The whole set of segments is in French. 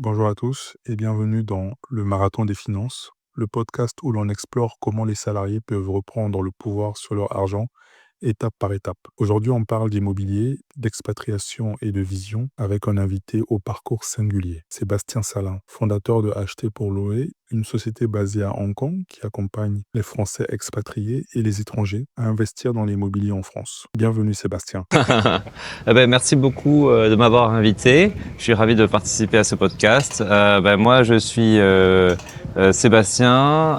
Bonjour à tous et bienvenue dans le Marathon des finances, le podcast où l'on explore comment les salariés peuvent reprendre le pouvoir sur leur argent étape par étape. Aujourd'hui, on parle d'immobilier, d'expatriation et de vision avec un invité au parcours singulier, Sébastien Salin, fondateur de Acheter pour louer, une société basée à Hong Kong qui accompagne les Français expatriés et les étrangers à investir dans l'immobilier en France. Bienvenue Sébastien. Merci beaucoup de m'avoir invité. Je suis ravi de participer à ce podcast. Moi, je suis Sébastien.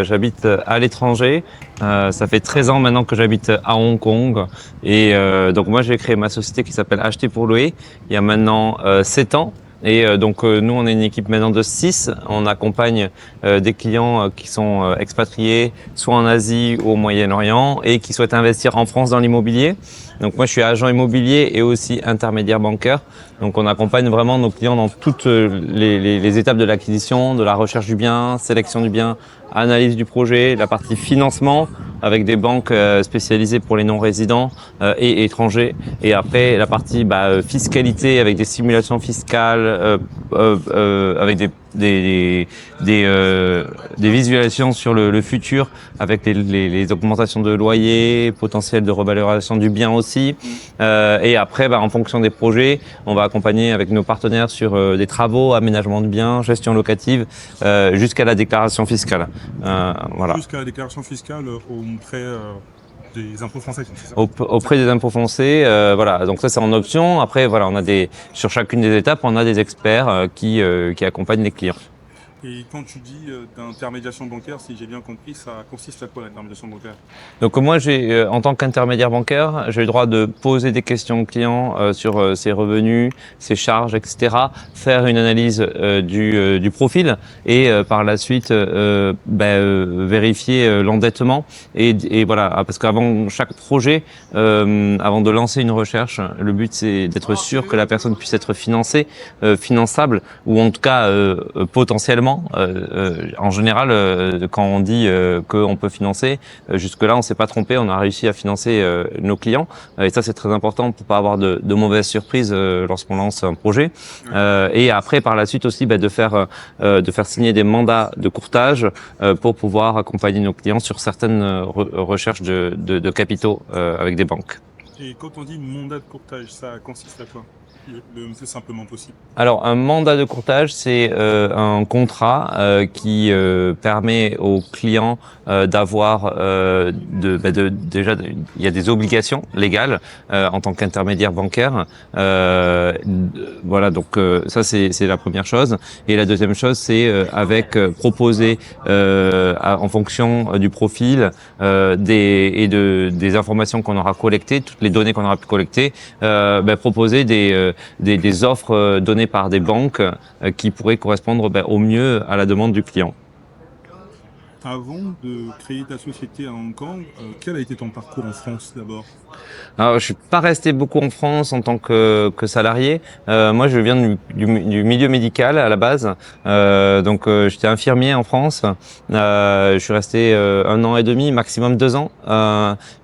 J'habite à l'étranger. Ça fait 13 ans maintenant que j'habite à Hong Kong. Et donc moi, j'ai créé ma société qui s'appelle Acheter pour louer il y a maintenant 7 ans. Et nous, on est une équipe maintenant de 6. On accompagne des clients qui sont expatriés, soit en Asie ou au Moyen-Orient, et qui souhaitent investir en France dans l'immobilier. Donc moi, je suis agent immobilier et aussi intermédiaire bancaire. Donc on accompagne vraiment nos clients dans toutes les étapes de l'acquisition, de la recherche du bien, sélection du bien, analyse du projet, la partie financement avec des banques spécialisées pour les non-résidents et étrangers. Et après, la partie fiscalité avec des simulations fiscales, avec des visualisations sur le futur avec les augmentations de loyer, potentiel de revalorisation du bien aussi. Et après, en fonction des projets, on va accompagner avec nos partenaires sur des travaux, aménagement de biens, gestion locative, jusqu'à la déclaration fiscale. Voilà. Jusqu'à la déclaration fiscale auprès des impôts français, c'est ça? Auprès des impôts français, voilà. Donc ça, c'est en option. Après, voilà, sur chacune des étapes, on a des experts qui accompagnent les clients. Et quand tu dis d'intermédiation bancaire, si j'ai bien compris, ça consiste à quoi l'intermédiation bancaire? Donc moi, en tant qu'intermédiaire bancaire, j'ai le droit de poser des questions aux clients sur ses revenus, ses charges, etc. Faire une analyse du profil et par la suite vérifier l'endettement. Et voilà, parce qu'avant chaque projet, avant de lancer une recherche, le but c'est d'être sûr que la personne puisse être financée, finançable ou en tout cas potentiellement. En général, quand on dit qu'on peut financer, jusque-là on s'est pas trompé, on a réussi à financer nos clients et ça c'est très important pour pas avoir de mauvaises surprises lorsqu'on lance un projet. Et après par la suite aussi de faire signer des mandats de courtage pour pouvoir accompagner nos clients sur certaines recherches de capitaux avec des banques. Et quand on dit mandat de courtage, ça consiste à quoi? Le plus simplement possible. Alors, un mandat de courtage, c'est un contrat qui permet aux clients d'avoir déjà, il y a des obligations légales en tant qu'intermédiaire bancaire. Voilà, donc ça c'est la première chose. Et la deuxième chose, c'est proposer en fonction du profil des informations qu'on aura collectées, toutes les données qu'on aura pu collecter, proposer des offres données par des banques qui pourraient correspondre au mieux à la demande du client. Avant de créer ta société à Hong Kong, quel a été ton parcours en France d'abord? Alors, je suis pas resté beaucoup en France en tant que salarié. Moi, je viens du milieu médical à la base. J'étais infirmier en France. Je suis resté 1 an et demi, maximum 2 ans.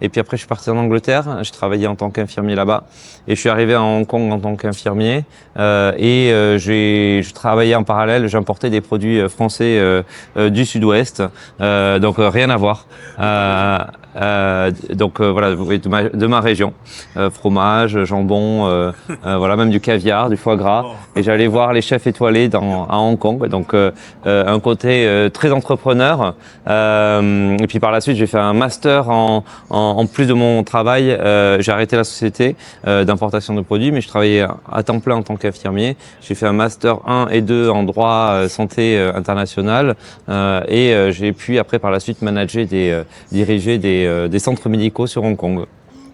Et puis après, je suis parti en Angleterre. J'ai travaillé en tant qu'infirmier là-bas. Et je suis arrivé à Hong Kong en tant qu'infirmier. Je travaillais en parallèle. J'importais des produits français du Sud-Ouest. Rien à voir. Voilà, de ma région, fromage, jambon, voilà, même du caviar, du foie gras. Et j'allais voir les chefs étoilés à Hong Kong. Donc un côté très entrepreneur. Et puis par la suite, j'ai fait un master en plus de mon travail. J'ai arrêté la société d'importation de produits, mais je travaillais à temps plein en tant qu'infirmier. J'ai fait un master 1 et 2 en droit santé international j'ai pu après par la suite diriger des centres médicaux sur Hong Kong.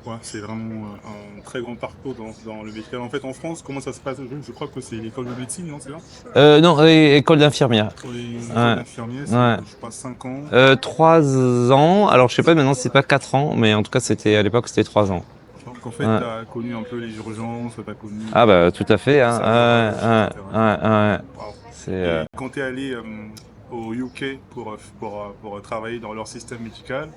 Ouais, c'est vraiment un très grand parcours dans le médical. En fait, en France, comment ça se passe? Je crois que c'est l'école de médecine, non, c'est là? Non, école d'infirmière. Pour les écoles d'infirmiers, c'est, je sais pas, 5 ans. 3 ans. Alors, je sais pas, maintenant, c'est pas 4 ans, mais en tout cas, à l'époque, c'était 3 ans. Donc, en fait, tu as connu un peu les urgences, tu as connu... Ah, tout à fait. Et quand tu es allé au UK pour travailler dans leur système médical,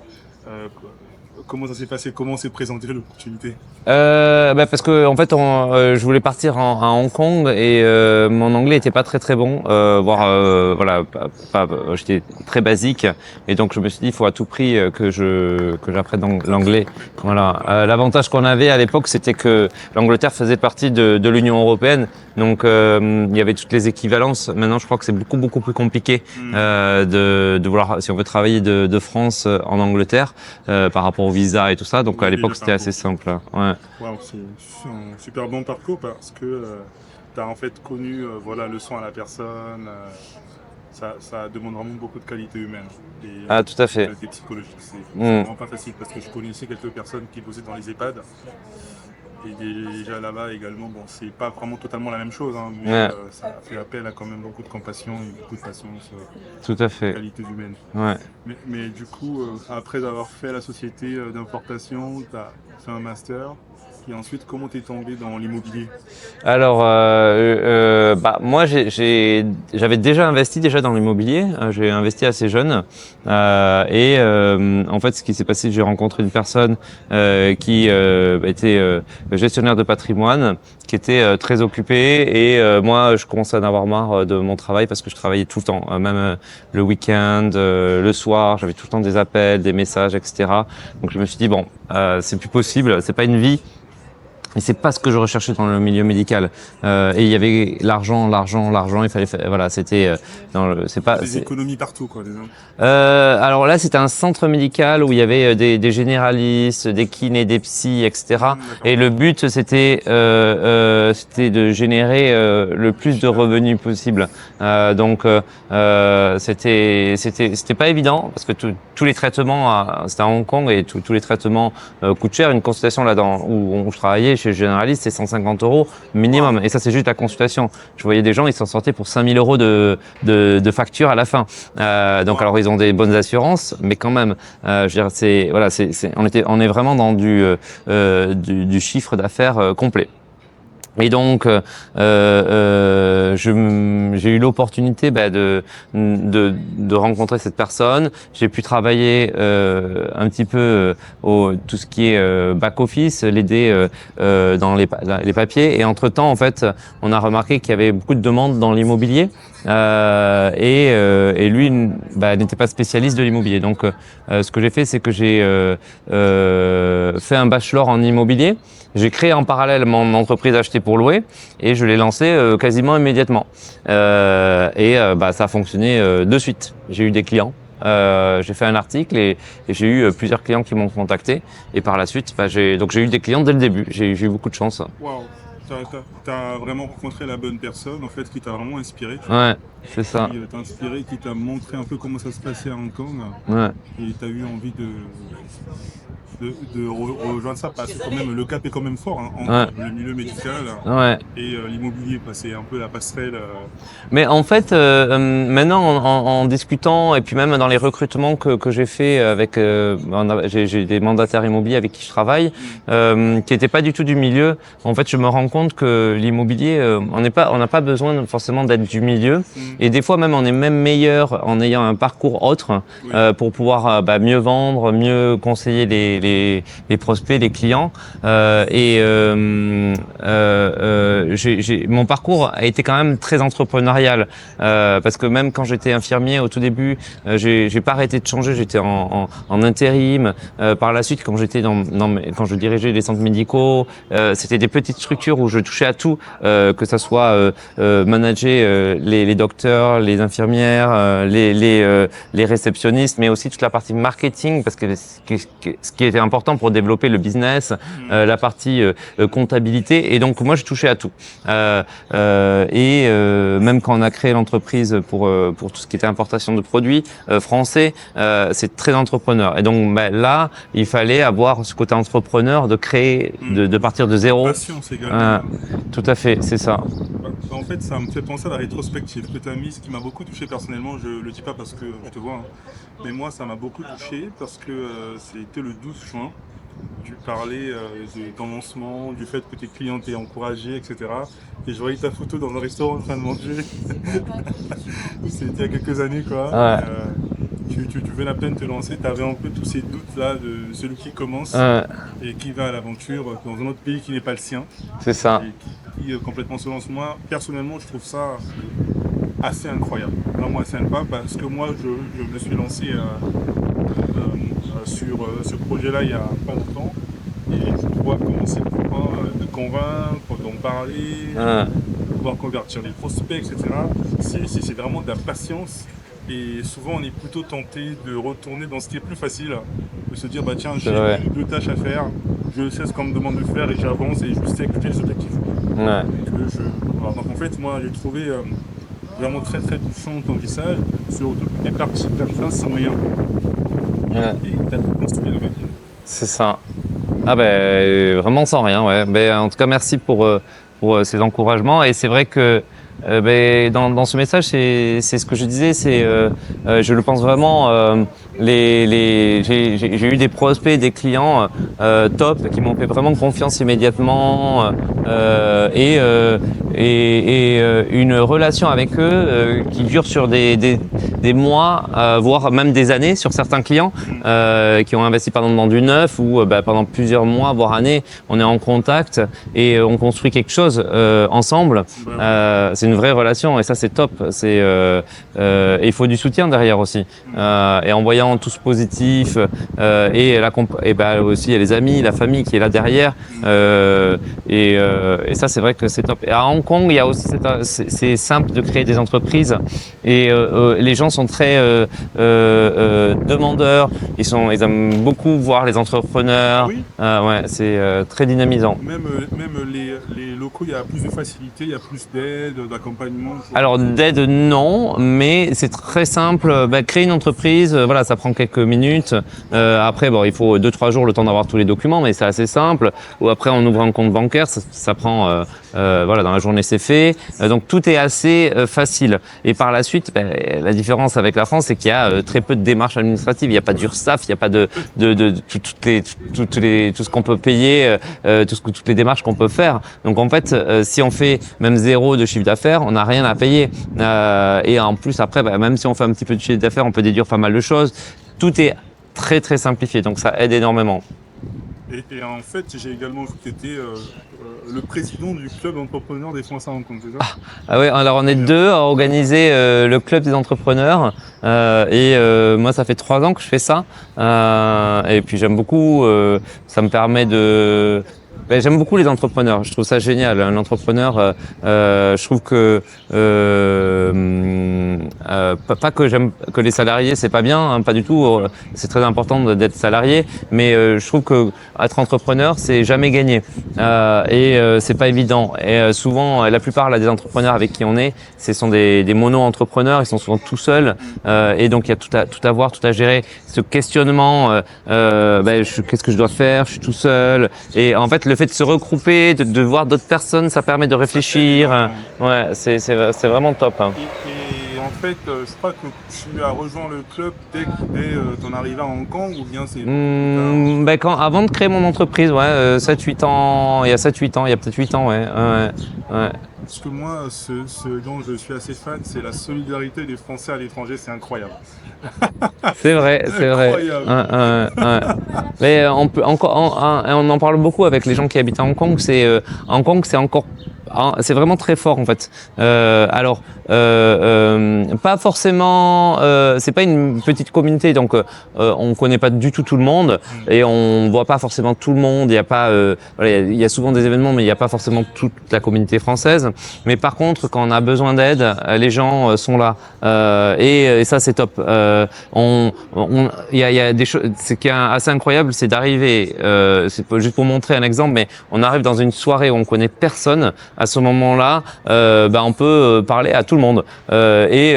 Comment ça s'est passé? Comment s'est présentée l'opportunité? Parce que en fait, je voulais partir à Hong Kong et mon anglais était pas très très bon, voire voilà, j'étais très basique et donc je me suis dit il faut à tout prix que j'apprenne l'anglais. Voilà. L'avantage qu'on avait à l'époque, c'était que l'Angleterre faisait partie de l'Union européenne, donc il y avait toutes les équivalences. Maintenant, je crois que c'est beaucoup plus compliqué de vouloir, si on veut travailler de France en Angleterre par rapport au visa et tout ça. Donc à Oui, l'époque, le c'était assez parcours. simple. Ouais. Wow, c'est un super bon parcours parce que tu as en fait connu voilà, le soin à la personne. Ça demande vraiment beaucoup de qualité humaine et Ah, tout à de fait. qualité psychologique. C'est Mm. vraiment pas facile parce que je connaissais quelques personnes qui bossaient dans les EHPAD et déjà là-bas également, bon, c'est pas vraiment totalement la même chose, hein, mais Ouais, ça fait appel à quand même beaucoup de compassion et beaucoup de patience, tout à de fait. qualité humaine. Ouais. Mais du coup, après avoir fait la société d'importation, tu as fait un master. Et ensuite, comment t'es tombé dans l'immobilier? Alors, moi, j'avais déjà investi déjà dans l'immobilier. J'ai investi assez jeune. En fait, ce qui s'est passé, j'ai rencontré une personne qui était gestionnaire de patrimoine, qui était très occupée. Et moi, je commençais à en avoir marre de mon travail parce que je travaillais tout le temps, même le week-end, le soir. J'avais tout le temps des appels, des messages, etc. Donc, je me suis dit bon, c'est plus possible. C'est pas une vie. Et c'est pas ce que je recherchais dans le milieu médical. Et il y avait l'argent. Il fallait, voilà, c'était c'est pas. Des économies partout, quoi. Alors là, c'était un centre médical où il y avait des généralistes, des kinés, des psys, etc. D'accord. Et le but, c'était de générer le plus de revenus possible. C'était pas évident parce que tous les traitements, c'était à Hong Kong et tous les traitements coûtent cher. Une consultation là-dedans où je travaillais chez le généraliste, c'est 150 € minimum. Et ça, c'est juste la consultation. Je voyais des gens, ils s'en sortaient pour 5000 € de facture à la fin. Alors ils ont des bonnes assurances, mais quand même, je veux dire, on est vraiment dans du chiffre d'affaires complet. Et donc, j'ai eu l'opportunité de rencontrer cette personne. J'ai pu travailler un petit peu tout ce qui est back office, l'aider dans les papiers. Et entre temps, en fait, on a remarqué qu'il y avait beaucoup de demandes dans l'immobilier. Et lui n'était pas spécialiste de l'immobilier. Donc, ce que j'ai fait, c'est que j'ai fait un bachelor en immobilier. J'ai créé en parallèle mon entreprise Acheter pour louer et je l'ai lancée quasiment immédiatement. Ça a fonctionné de suite. J'ai eu des clients. J'ai fait un article et j'ai eu plusieurs clients qui m'ont contacté. Et par la suite, j'ai eu des clients dès le début. J'ai eu beaucoup de chance. Waouh, t'as vraiment rencontré la bonne personne, en fait, qui t'a vraiment inspiré, tu vois. Ouais, c'est ça. Qui t'a inspiré, qui t'a montré un peu comment ça se passait à Hong Kong. Ouais. Et t'as eu envie de rejoindre ça parce que quand même le cap est quand même fort, hein, entre le milieu médical Ouais. et l'immobilier. C'est un peu la passerelle. Mais en fait, maintenant, en discutant et puis même dans les recrutements que j'ai fait avec, j'ai des mandataires immobiliers avec qui je travaille, qui n'étaient pas du tout du milieu. En fait, je me rends compte que l'immobilier, on n'a pas besoin forcément d'être du milieu. Et des fois même, on est même meilleur en ayant un parcours autre pour pouvoir mieux vendre, mieux conseiller les prospects, les clients. Mon parcours a été quand même très entrepreneurial parce que même quand j'étais infirmier au tout début, j'ai pas arrêté de changer. J'étais en intérim. Par la suite, quand quand je dirigeais les centres médicaux, c'était des petites structures où je touchais à tout, que ça soit manager les docteurs, les infirmières, les réceptionnistes, mais aussi toute la partie marketing parce que ce qui était important pour développer le business, la partie comptabilité. Et donc moi, je touchais à tout. Même quand on a créé l'entreprise pour tout ce qui était importation de produits français, c'est très entrepreneur. Et donc là, il fallait avoir ce côté entrepreneur, de créer, de partir de zéro. Patience également. Tout à fait, c'est ça. En fait, ça me fait penser à la rétrospective que tu as mise, qui m'a beaucoup touché personnellement. Je le dis pas parce que je te vois, hein. Mais moi, ça m'a beaucoup touché parce que c'était le 12 juin. Tu parlais de ton lancement, du fait que tes clients t'aient encouragé, etc. Et je voyais ta photo dans un restaurant en train de manger. C'était il y a quelques années, quoi. Ouais. tu venais à peine te lancer, tu avais un peu tous ces doutes-là de celui qui commence Ouais, et qui va à l'aventure dans un autre pays qui n'est pas le sien c'est ça. et qui complètement se lance. Moi, personnellement, je trouve ça assez incroyable. Vraiment assez incroyable parce que moi, je me suis lancé sur ce projet-là il y a pas longtemps et je dois commencer de convaincre, d'en parler, Ouais, de pouvoir convertir les prospects, etc. C'est vraiment de la patience. Et souvent, on est plutôt tenté de retourner dans ce qui est plus facile, de se dire, bah tiens, c'est j'ai vrai. une ou deux tâches à faire, je sais ce qu'on me demande de faire et j'avance et je sais que j'ai les objectifs. Ouais. Alors, donc en fait, moi, j'ai trouvé vraiment très très touchant ton message, surtout que tu es parti comme ça sans rien Ouais. et tu as tout construit avec. C'est ça. Ah ben vraiment sans rien, ouais. Ben, en tout cas, merci pour ces encouragements. Et c'est vrai que ben, dans ce message, c'est ce que je disais, je le pense vraiment. J'ai eu des prospects, des clients top qui m'ont fait vraiment confiance immédiatement une relation avec eux qui dure sur des mois, voire même des années sur certains clients qui ont investi par exemple dans du neuf ou pendant plusieurs mois voire années, on est en contact et on construit quelque chose ensemble. Bah oui. C'est une vraie relation et ça c'est top. Et il faut du soutien derrière aussi. Et en voyant tout ce positif aussi il y a les amis, la famille qui est là derrière. Et ça c'est vrai que c'est top. Et à Hong Kong il y a aussi c'est simple de créer des entreprises et les gens sont très demandeurs. Ils aiment beaucoup voir les Ah entrepreneurs. oui, Ouais, c'est très dynamisant. même les locaux, il y a plus de facilité, il y a plus d'aide, d'accompagnement. Alors d'aide non, mais c'est très simple. Créer une entreprise, voilà, ça prend quelques minutes. Après, bon, il faut 2-3 jours le temps d'avoir tous les documents, mais c'est assez simple. Ou après, on ouvre un compte bancaire, ça prend, voilà, dans la journée c'est fait. Donc tout est assez facile. Et par la suite, la différence avec la France, c'est qu'il y a très peu de démarches administratives. Il n'y a pas d'URSSAF, il n'y a pas tout ce qu'on peut payer, toutes les démarches qu'on peut faire. Donc en fait, si on fait même zéro de chiffre d'affaires, on n'a rien à payer. Et en plus après, même si on fait un petit peu de chiffre d'affaires, on peut déduire pas mal de choses. Tout est très très simplifié, donc ça aide énormément. Et en fait, j'ai également vu que tu étais le président du club entrepreneur des Français à Hong Kong, c'est ça? Ah ouais, alors on est deux à organiser le club des entrepreneurs moi ça fait 3 ans que je fais ça et puis j'aime beaucoup, ça me permet de j'aime beaucoup les entrepreneurs, je trouve ça génial. Un entrepreneur, je trouve que pas que j'aime que les salariés, c'est pas bien, hein, pas du tout. C'est très important d'être salarié, mais je trouve que être entrepreneur, c'est jamais gagné c'est pas évident. Et souvent, la plupart là, des entrepreneurs avec qui on est, ce sont des mono-entrepreneurs, ils sont souvent tout seuls et donc il y a tout à voir, tout à gérer. Ce questionnement, qu'est-ce que je dois faire? Je suis tout seul. Et en fait, le fait de se regrouper, de voir d'autres personnes, ça permet de Ça t'aide réfléchir. énormément. Ouais, c'est vraiment top, hein. Et en fait, je crois que tu as rejoint le club dès ton arrivée à Hong Kong ou bien c'est beaucoup plus tard? Avant de créer mon entreprise, ouais, 7-8 ans, il y a 7-8 ans, il y a peut-être 8 ans, ouais, ouais. Parce que moi, ce dont je suis assez fan, c'est la solidarité des Français à l'étranger, c'est incroyable. C'est vrai, C'est c'est vrai. incroyable. Ouais. Mais on peut encore, on en parle beaucoup avec les gens qui habitent à Hong Kong. Hong Kong, c'est encore, c'est vraiment très fort en fait. Pas forcément, c'est pas une petite communauté, donc on connaît pas du tout le monde et on voit pas forcément tout le monde. Il y a pas, voilà, il y a souvent des événements, mais il y a pas forcément toute la communauté française. Mais par contre, quand on a besoin d'aide, les gens sont là et ça c'est top. Il y a des choses, ce qui est assez incroyable, c'est d'arriver. C'est juste pour montrer un exemple, mais on arrive dans une soirée où on connaît personne. À ce moment-là, on peut parler à tout le monde. Et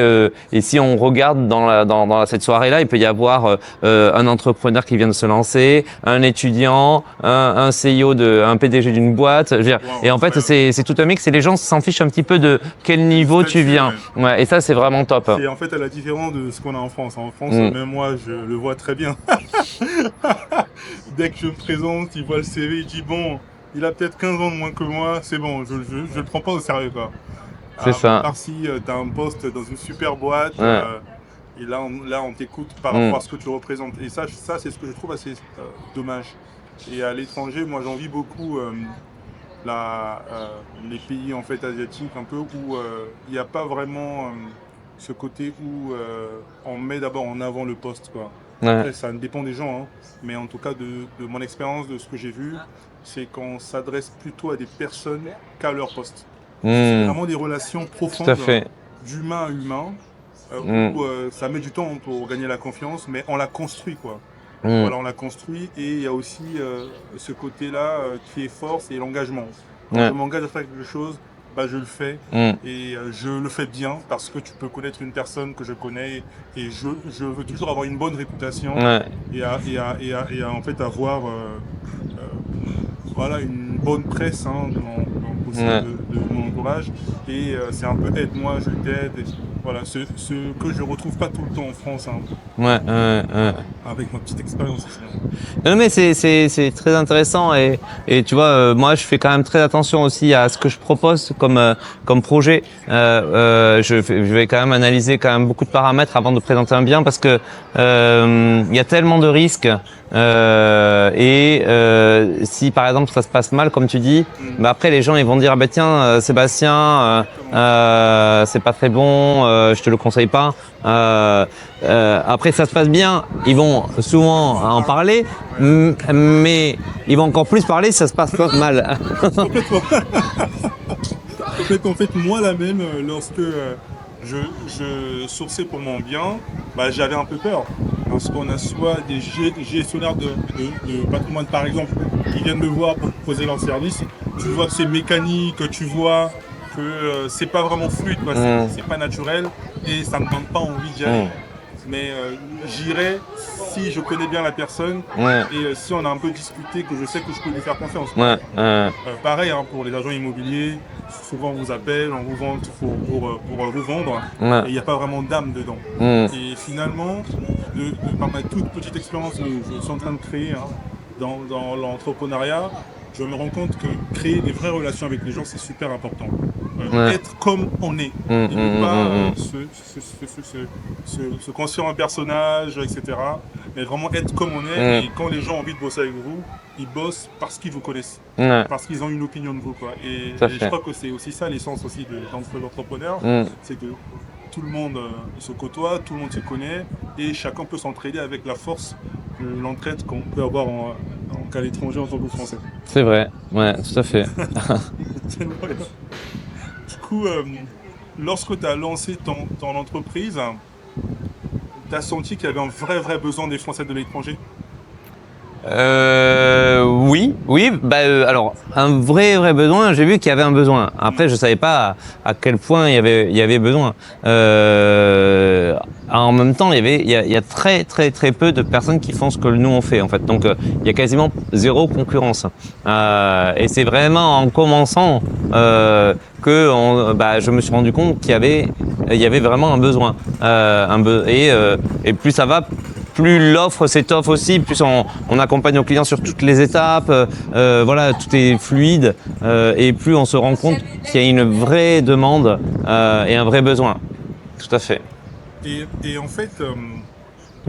si on regarde dans cette soirée-là, il peut y avoir un entrepreneur qui vient de se lancer, un étudiant, un CEO un PDG d'une boîte. Je veux dire, Wow, et en fait, incroyable. c'est tout un mix. Et les gens s'en fichent un petit peu de quel niveau tu Statut, viens. ouais. Ouais, et ça, c'est vraiment top. C'est en fait à la différence de ce qu'on a en France. En France, Mm. même moi, je le vois très bien. Dès que je me présente, il voit le CV, il dit bon, il a peut-être 15 ans de moins que moi, c'est bon, je le prends pas au sérieux quoi. C'est À ça. part si t'as un poste dans une super boîte, Ouais. Et là, on t'écoute par Mm. rapport à ce que tu représentes. Et ça c'est ce que je trouve assez dommage. Et à l'étranger, moi, j'envie beaucoup les pays en fait asiatiques un peu où il n'y a pas vraiment ce côté où on met d'abord en avant le poste, quoi. Ouais. Après, ça dépend des gens, hein, mais en tout cas de mon expérience, de ce que j'ai vu, c'est qu'on s'adresse plutôt à des personnes qu'à leur poste. C'est Mm. vraiment des relations Tout à profondes fait. d'humain à humain Mm. où ça met du temps pour gagner la confiance, mais on la construit, quoi. Mm. Voilà, on l'a construit et il y a aussi ce côté-là qui est fort, c'est l'engagement. Quand je Ouais. m'engage à faire quelque chose, bah, je le fais Mm. et je le fais bien parce que tu peux connaître une personne que je connais et je veux toujours avoir une bonne réputation Ouais. et en fait avoir voilà, une bonne presse hein, aussi Ouais. de mon entourage et c'est un peu aide-moi, je t'aide. Voilà, ce que je retrouve pas tout le temps en France hein, Ouais. Ouais. Ouais. avec ma petite expérience ici. Hein. Non mais c'est très intéressant et tu vois moi je fais quand même très attention aussi à ce que je propose comme projet. Je vais quand même analyser quand même beaucoup de paramètres avant de présenter un bien parce que il y a tellement de risques si par exemple ça se passe mal comme tu dis, Mm. bah après les gens ils vont dire ah bah tiens Sébastien Exactement. c'est pas très bon, je te le conseille pas. Après ça se passe bien, ils vont souvent en parler, Ouais. mais ils vont encore plus parler si ça se passe pas mal. Complètement. Complètement. En fait, moi, la même, lorsque je, je sourçais pour mon bien, bah, j'avais un peu peur. Parce qu'on a soit des gestionnaires de patrimoine, par exemple, qui viennent me voir pour proposer leur service. Tu vois que c'est mécanique, tu vois que c'est pas vraiment fluide, quoi, Mm, c'est pas naturel et ça me donne pas envie d'y aller. mm, Mais j'irai si je connais bien la personne ouais, et si on a un peu discuté, que je sais que je peux lui faire confiance, quoi. ouais, Pareil hein, pour les agents immobiliers, souvent on vous appelle, on vous vend pour revendre ouais, et il n'y a pas vraiment d'âme dedans. mm, Et finalement, par ma toute petite expérience que je suis en train de créer hein, dans l'entrepreneuriat, je me rends compte que créer des vraies relations avec les gens, c'est super important. ouais, Être comme on est mm, et ne mm, pas mm, se construire un personnage, etc. Mais vraiment être comme on mm, est. mm, Et quand les gens ont envie de bosser avec vous, ils bossent parce qu'ils vous connaissent, ouais, parce qu'ils ont une opinion de vous, quoi. tout à Et je fait. crois que c'est aussi ça l'essence aussi de l'entrepreneur, Mm, c'est que tout le monde il se côtoie, tout le monde se connaît et chacun peut s'entraider avec la force de l'entraide qu'on peut avoir qu'à l'étranger en tant que Français. c'est vrai, ouais, tout à fait. C'est vrai. Du coup, lorsque tu as lancé ton entreprise, tu as senti qu'il y avait un vrai besoin des Français de l'étranger? Oui, oui. Bah, alors un vrai besoin. J'ai vu qu'il y avait un besoin. Après, Hmm. je savais pas à quel point il y avait besoin. En même temps, il y a très peu de personnes qui font ce que nous on fait en fait. Donc, il y a quasiment zéro concurrence. Et c'est vraiment en commençant bah, je me suis rendu compte il y avait vraiment un besoin. Et plus ça va, plus l'offre s'étoffe aussi, plus on accompagne nos clients sur toutes les étapes, voilà, tout est fluide et plus on se rend compte qu'il y a une vraie demande et un vrai besoin. Tout à fait. Et en fait,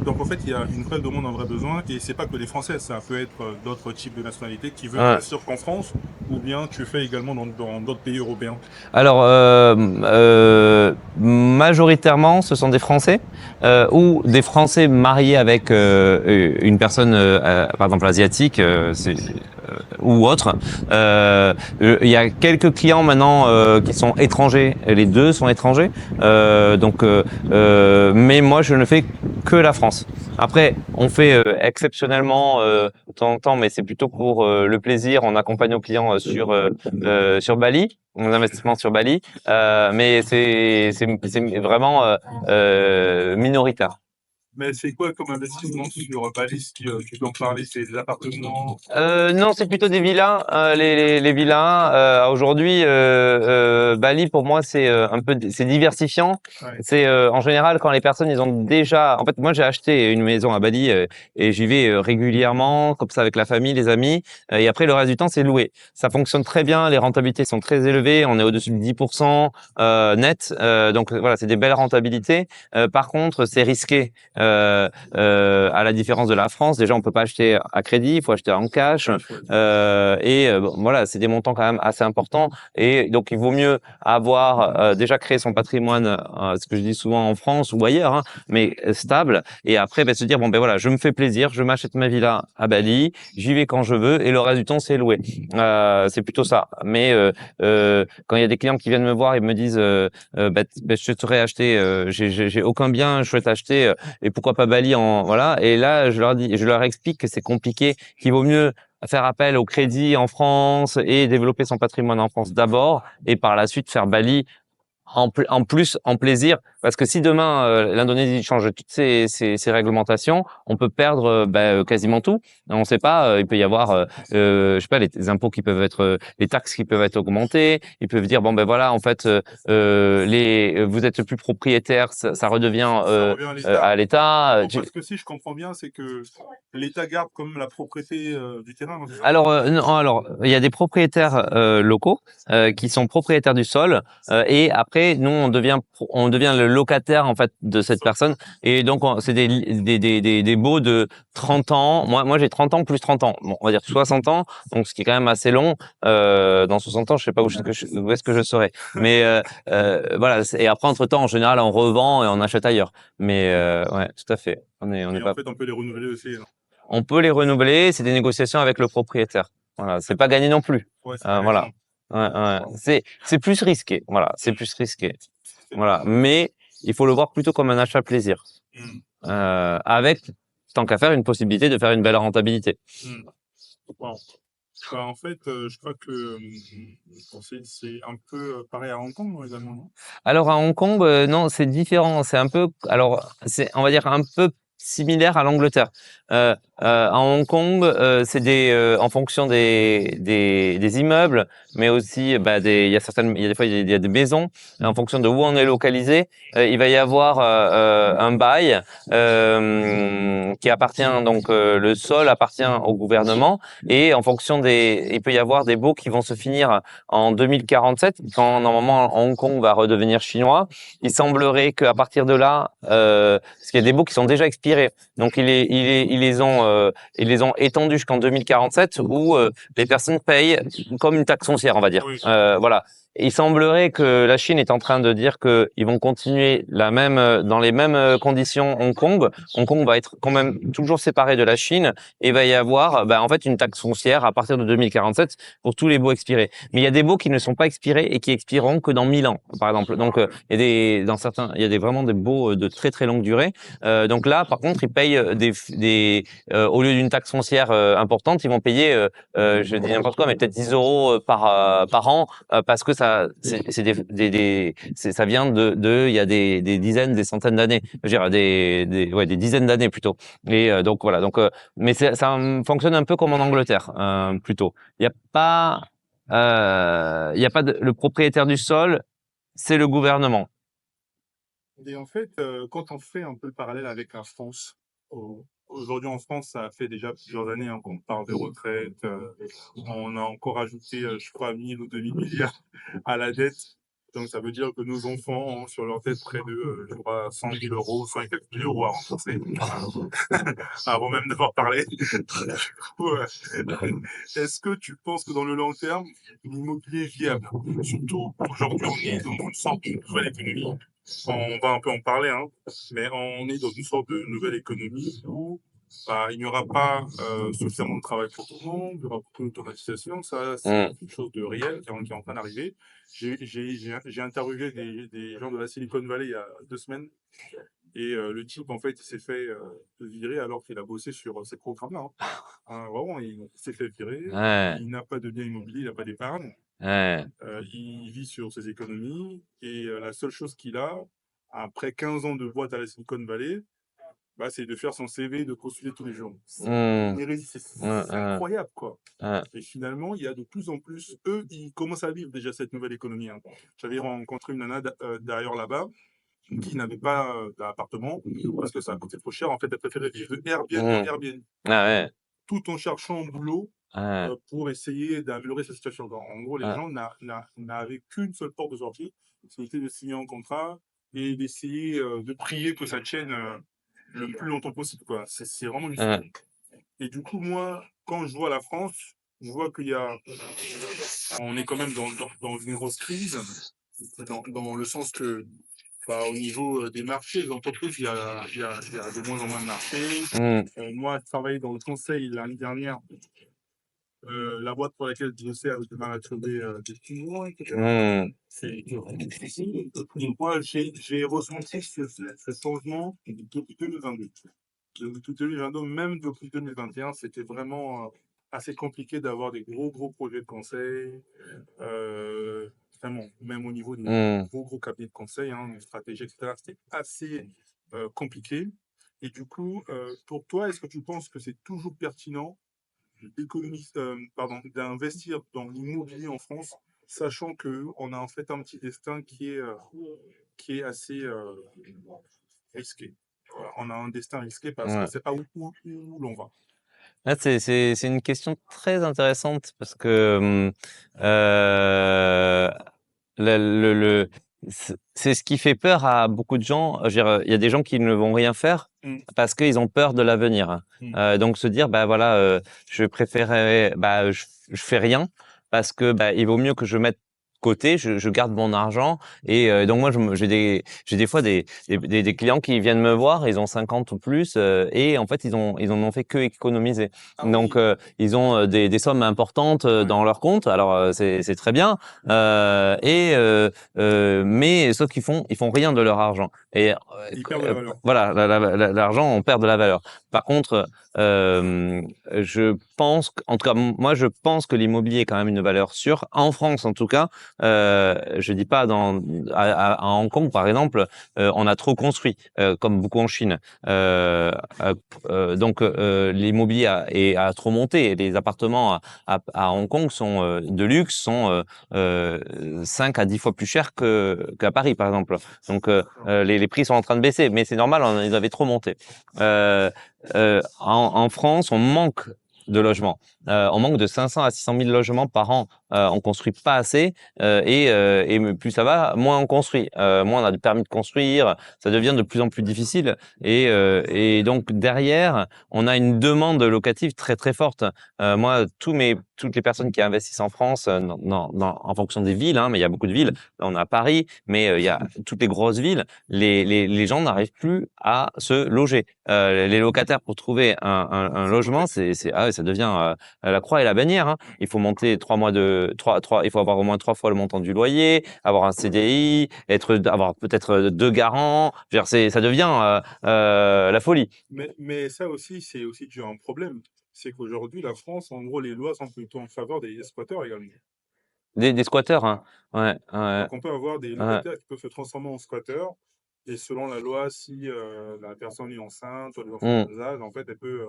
donc en fait, il y a une vraie demande, un vrai besoin, et c'est pas que les Français, ça peut être d'autres types de nationalités qui veulent Ouais. investir qu'en France, ou bien tu fais également dans d'autres pays européens. Alors, majoritairement, ce sont des Français ou des Français mariés avec une personne, par exemple asiatique, ou autre. Il y a quelques clients maintenant qui sont étrangers. Les deux sont étrangers. Mais moi, je ne fais que la France. Après, on fait exceptionnellement de temps en temps, mais c'est plutôt pour le plaisir. On accompagne nos clients sur Bali, nos investissements sur Bali, mais c'est vraiment minoritaire. Mais c'est quoi comme investissement sur Bali, si tu peux en parler? C'est des appartements? Non, c'est plutôt des villas. Les villas. Aujourd'hui, Bali pour moi c'est un peu c'est diversifiant. Ouais. C'est en général quand les personnes ils ont déjà. En fait, moi j'ai acheté une maison à Bali et j'y vais régulièrement comme ça avec la famille, les amis. Et après le reste du temps c'est loué. Ça fonctionne très bien. Les rentabilités sont très élevées. On est au-dessus de 10% net. Donc voilà, c'est des belles rentabilités. Par contre, c'est risqué. À la différence de la France, déjà on peut pas acheter à crédit, il faut acheter en cash. Bon, voilà, c'est des montants quand même assez importants. Et donc il vaut mieux avoir déjà créé son patrimoine, ce que je dis souvent en France ou ailleurs, hein, mais stable. Et après, se dire bon ben voilà, je me fais plaisir, je m'achète ma villa à Bali, j'y vais quand je veux, et le reste du temps c'est loué. C'est plutôt ça. Mais quand il y a des clients qui viennent me voir et me disent je souhaiterais acheter, j'ai aucun bien, je souhaite acheter et pourquoi pas Bali en voilà. Et là, je leur explique que c'est compliqué, qu'il vaut mieux faire appel au crédit en France et développer son patrimoine en France d'abord, et par la suite faire Bali en plus en plaisir, parce que si demain l'Indonésie change toutes ses réglementations, on peut perdre quasiment tout. On ne sait pas, il peut y avoir je sais pas les impôts qui peuvent être les taxes qui peuvent être augmentées, ils peuvent dire bon ben voilà en fait vous êtes plus propriétaire, ça redevient Ça revient à l'État. à l'État. Bon, parce que si je comprends bien, c'est que l'État garde quand même la propriété du terrain, non? Alors, non, alors, il y a des propriétaires locaux qui sont propriétaires du sol et après, nous, on devient le locataire en fait de cette personne et donc c'est des baux de 30 ans. Moi, j'ai 30 ans plus 30 ans. Bon, on va dire 60 ans, donc ce qui est quand même assez long. Dans 60 ans, je sais pas où est-ce que je serai, mais voilà. Et après, entre-temps, en général, on revend et on achète ailleurs. Mais ouais, tout à fait. On Et est en pas. fait, on peut les renouveler aussi, non? On peut les renouveler, c'est des négociations avec le propriétaire. Voilà, c'est pas gagné non plus. Ouais, c'est pas Voilà. gagnant. Ouais, ouais. C'est plus risqué. Voilà, c'est plus risqué. C'est Voilà, mais il faut le voir plutôt comme un achat plaisir, Hmm. avec tant qu'à faire une possibilité de faire une belle rentabilité. Hmm. Wow. Bah, en fait, je crois que c'est un peu pareil à Hong Kong, non, également, non? Alors à Hong Kong, non, c'est différent. C'est un peu, alors c'est, on va dire un peu similaire à l'Angleterre. À Hong Kong, c'est en fonction des immeubles, mais aussi, il y a il y a des fois il y a des maisons. En fonction de où on est localisé, il va y avoir un bail qui appartient donc le sol appartient au gouvernement et en fonction il peut y avoir des baux qui vont se finir en 2047, quand normalement Hong Kong va redevenir chinois. Il semblerait qu'à partir de là, parce qu'il y a des baux qui sont déjà expirés, donc ils les ont étendus jusqu'en 2047, où les personnes payent comme une taxe foncière, on va dire. Oui. Voilà. Et il semblerait que la Chine est en train de dire que ils vont continuer dans les mêmes conditions Hong Kong. Hong Kong va être quand même toujours séparé de la Chine et va y avoir en fait une taxe foncière à partir de 2047 pour tous les baux expirés. Mais il y a des baux qui ne sont pas expirés et qui expireront que dans 1000 ans, par exemple. Donc, il y a vraiment des baux de très très longue durée. Donc là, par contre, ils payent au lieu d'une taxe foncière importante, ils vont payer, je dis n'importe quoi, mais peut-être 10 euros par an, parce que ça vient il y a des dizaines, des centaines d'années. Je veux dire, des dizaines d'années plutôt. Et donc voilà. Donc, mais ça fonctionne un peu comme en Angleterre, plutôt. Il y a pas le propriétaire du sol, c'est le gouvernement. Et en fait, quand on fait un peu le parallèle avec la France, aujourd'hui en France, ça fait déjà plusieurs années hein, qu'on parle de retraite. On a encore ajouté, je crois, 1000 ou 2000 milliards à la dette. Donc ça veut dire que nos enfants ont sur leur tête près de, je crois, 100 000 euros, 100 et quelques mille euros à rembourser. Avant même d'avoir parlé. Du coup, est-ce que tu penses que dans le long terme, l'immobilier est viable? Surtout aujourd'hui, on est dans une sorte de nouvelle économie. On va un peu en parler, hein, mais on est dans une sorte de nouvelle économie où il n'y aura pas suffisamment de travail pour tout le monde, il y aura beaucoup d'automatisation, ça c'est Mm. quelque chose de réel qui est en train d'arriver. J'ai interviewé des gens de la Silicon Valley il y a 2 semaines et le type en fait il s'est fait virer alors qu'il a bossé sur ces programmes-là. Hein. Vraiment, il s'est fait virer, Ouais, il n'a pas de bien immobilier, il n'a pas d'épargne. ouais. Il vit sur ses économies et la seule chose qu'il a, après 15 ans de boîte à la Silicon Valley, Bah, c'est de faire son CV, de postuler tous les jours. C'est Hmm. une hérésie, Ouais, c'est incroyable, quoi. ouais, Et finalement, il y a de plus en plus, eux, ils commencent à vivre déjà cette nouvelle économie, hein. J'avais rencontré une nana d'ailleurs là-bas qui n'avait pas d'appartement parce que ça coûtait trop cher. En fait, elle préférait vivre de Airbnb en hmm. Airbnb Ah ouais, tout en cherchant un boulot ouais, pour essayer d'améliorer sa situation. En gros, les ouais, gens n'avaient qu'une seule porte de sortie, c'était de signer un contrat et d'essayer de prier que ça tienne le plus longtemps possible, quoi. C'est vraiment du ouais. fou. Et du coup, moi, quand je vois la France, je vois qu'il y a, on est quand même dans une grosse crise, dans le sens que, bah, au niveau des marchés, des entreprises, il y a de moins en moins de marchés. Hmm, Moi, je travaillais dans le conseil l'année dernière. La boîte pour laquelle je bossais avait du mal à trouver des clients, etc. hmm, C'est difficile. Et moi, j'ai ressenti ce changement depuis 2022. Depuis 2022, même depuis 2021, c'était vraiment assez compliqué d'avoir des gros projets de conseil. Vraiment, même au niveau des hmm. gros cabinets de conseil, hein, de stratégie, etc., c'était assez compliqué. Et du coup, pour toi, est-ce que tu penses que c'est toujours pertinent d'investir dans l'immobilier en France, sachant que on a en fait un petit destin qui est assez risqué. Voilà, on a un destin risqué parce qu'on ne Ouais. sait pas où l'on va. Là, c'est une question très intéressante parce que euh, le c'est ce qui fait peur à beaucoup de gens. Je veux dire, il y a des gens qui ne vont rien faire Mm, parce qu'ils ont peur de l'avenir, hein. mm. Donc se dire, bah voilà, je préférerais, bah je fais rien parce que bah il vaut mieux que je mette côté, je garde mon argent et donc moi j'ai des fois des clients qui viennent me voir, ils ont 50 ou plus et en fait ils en ont fait que économiser. Ah Donc oui, ils ont des sommes importantes ouais. dans leur compte. Alors c'est très bien mais sauf ils font rien de leur argent et Ils perdent de la valeur. voilà l'argent on perd de la valeur. Par contre je pense en tout cas moi je pense que l'immobilier est quand même une valeur sûre en France en tout cas. Je dis pas à Hong Kong par exemple on a trop construit comme beaucoup en Chine. Euh, donc l'immobilier a trop monté et les appartements à Hong Kong sont de luxe sont 5 à 10 fois plus chers qu'à Paris par exemple. Donc les prix sont en train de baisser, mais c'est normal, ils avaient trop monté. En France, on manque de logements. On manque de 500 à 600 000 logements par an. On construit pas assez et plus ça va, moins on construit. Moins on a de permis de construire. Ça devient de plus en plus difficile et donc derrière, on a une demande locative très très forte. Moi, toutes les personnes qui investissent en France, en fonction des villes, hein, mais il y a beaucoup de villes. Là, on a Paris, mais il y a toutes les grosses villes. Les gens n'arrivent plus à se loger. Les locataires pour trouver un C'est logement, complexe. ah ouais, ça devient la croix et la bannière, hein. Il faut monter 3 mois il faut avoir au moins 3 fois le montant du loyer, avoir un CDI, avoir peut-être 2 garants. Je veux dire, ça devient la folie. Mais ça aussi, c'est aussi dû à un problème. C'est qu'aujourd'hui, la France, en gros, les lois sont plutôt en faveur des squatteurs également. Des squatteurs, hein. Ouais, ouais, Donc, on peut avoir des ouais. locataires qui peuvent se transformer en squatteurs. Et selon la loi, si la personne est enceinte ou des enfants en Mm. bas âge, en fait, elle peut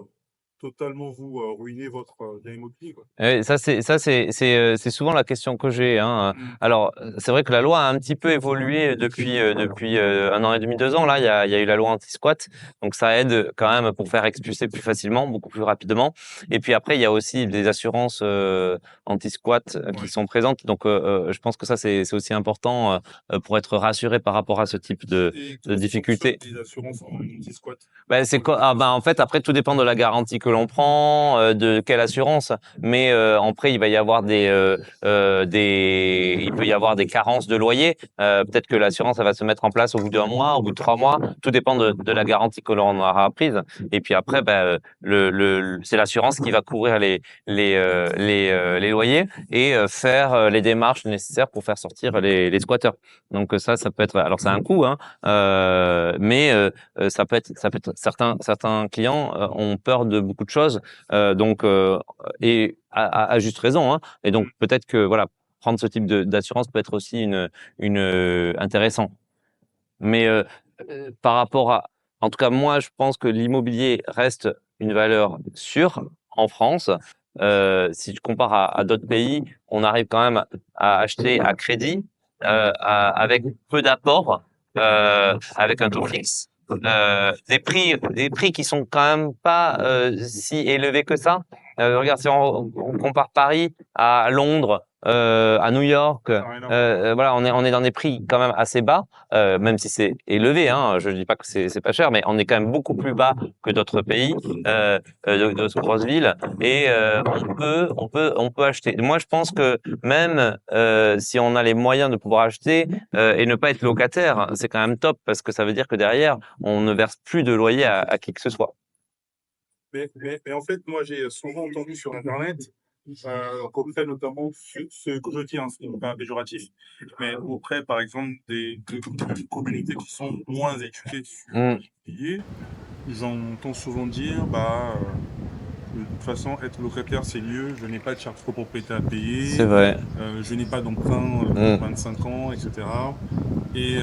totalement vous ruiner votre bien immobilier, quoi. C'est souvent la question que j'ai, hein. Mm. Alors, c'est vrai que la loi a un petit peu évolué depuis 1 an et demi, 2 ans. Là, il y a eu la loi anti-squat, donc ça aide quand même pour faire expulser plus facilement, beaucoup plus rapidement. Et puis après, il y a aussi des assurances anti-squat qui Ouais. sont présentes. Donc, je pense que ça c'est aussi important pour être rassuré par rapport à ce type Et de comment ça fonctionne, difficultés. les assurances en multi-squat Ben, pour les ben, populations? en fait, après, tout dépend de la garantie que l'on prend, de quelle assurance. Mais après, il va y avoir il peut y avoir des carences de loyer. Peut-être que l'assurance, elle va se mettre en place au bout d'1 mois, au bout de 3 mois. Tout dépend de la garantie que l'on aura prise. Et puis après, ben, c'est l'assurance qui va couvrir les loyers et faire les démarches nécessaires pour faire sortir les squatteurs. Donc ça peut être. Alors, c'est un coût, hein, mais ça peut être certains clients ont peur de beaucoup de choses, donc et à juste raison, hein. Et donc Mm. peut-être que voilà, prendre ce type d'assurance peut être aussi une intéressant. Mais par rapport en tout cas, moi, je pense que l'immobilier reste une valeur sûre en France. Si je compare à d'autres pays, on arrive quand même à acheter à crédit, avec peu d'apport, avec un taux fixe. Des prix qui sont quand même pas si élevés que ça. Regarde, si on compare Paris à Londres, à New York, voilà, on est dans des prix quand même assez bas, même si c'est élevé, hein. Je dis pas que c'est pas cher, mais on est quand même beaucoup plus bas que d'autres pays, d'autres grosses villes, et on peut acheter. Moi, je pense que même si on a les moyens de pouvoir acheter et ne pas être locataire, c'est quand même top parce que ça veut dire que derrière, on ne verse plus de loyer à qui que ce soit. Mais en fait, moi, j'ai souvent entendu sur Internet, auprès notamment, ce que je dis, hein, c'est pas péjoratif, mais auprès, par exemple, des communautés qui sont moins éduquées sur Mm, l'immobilier, j'entends souvent dire, de toute façon, être locataire, c'est mieux, je n'ai pas de charges copropriété à c'est payer, vrai. je n'ai pas d'emprunt pour Mm, 25 ans, etc. Et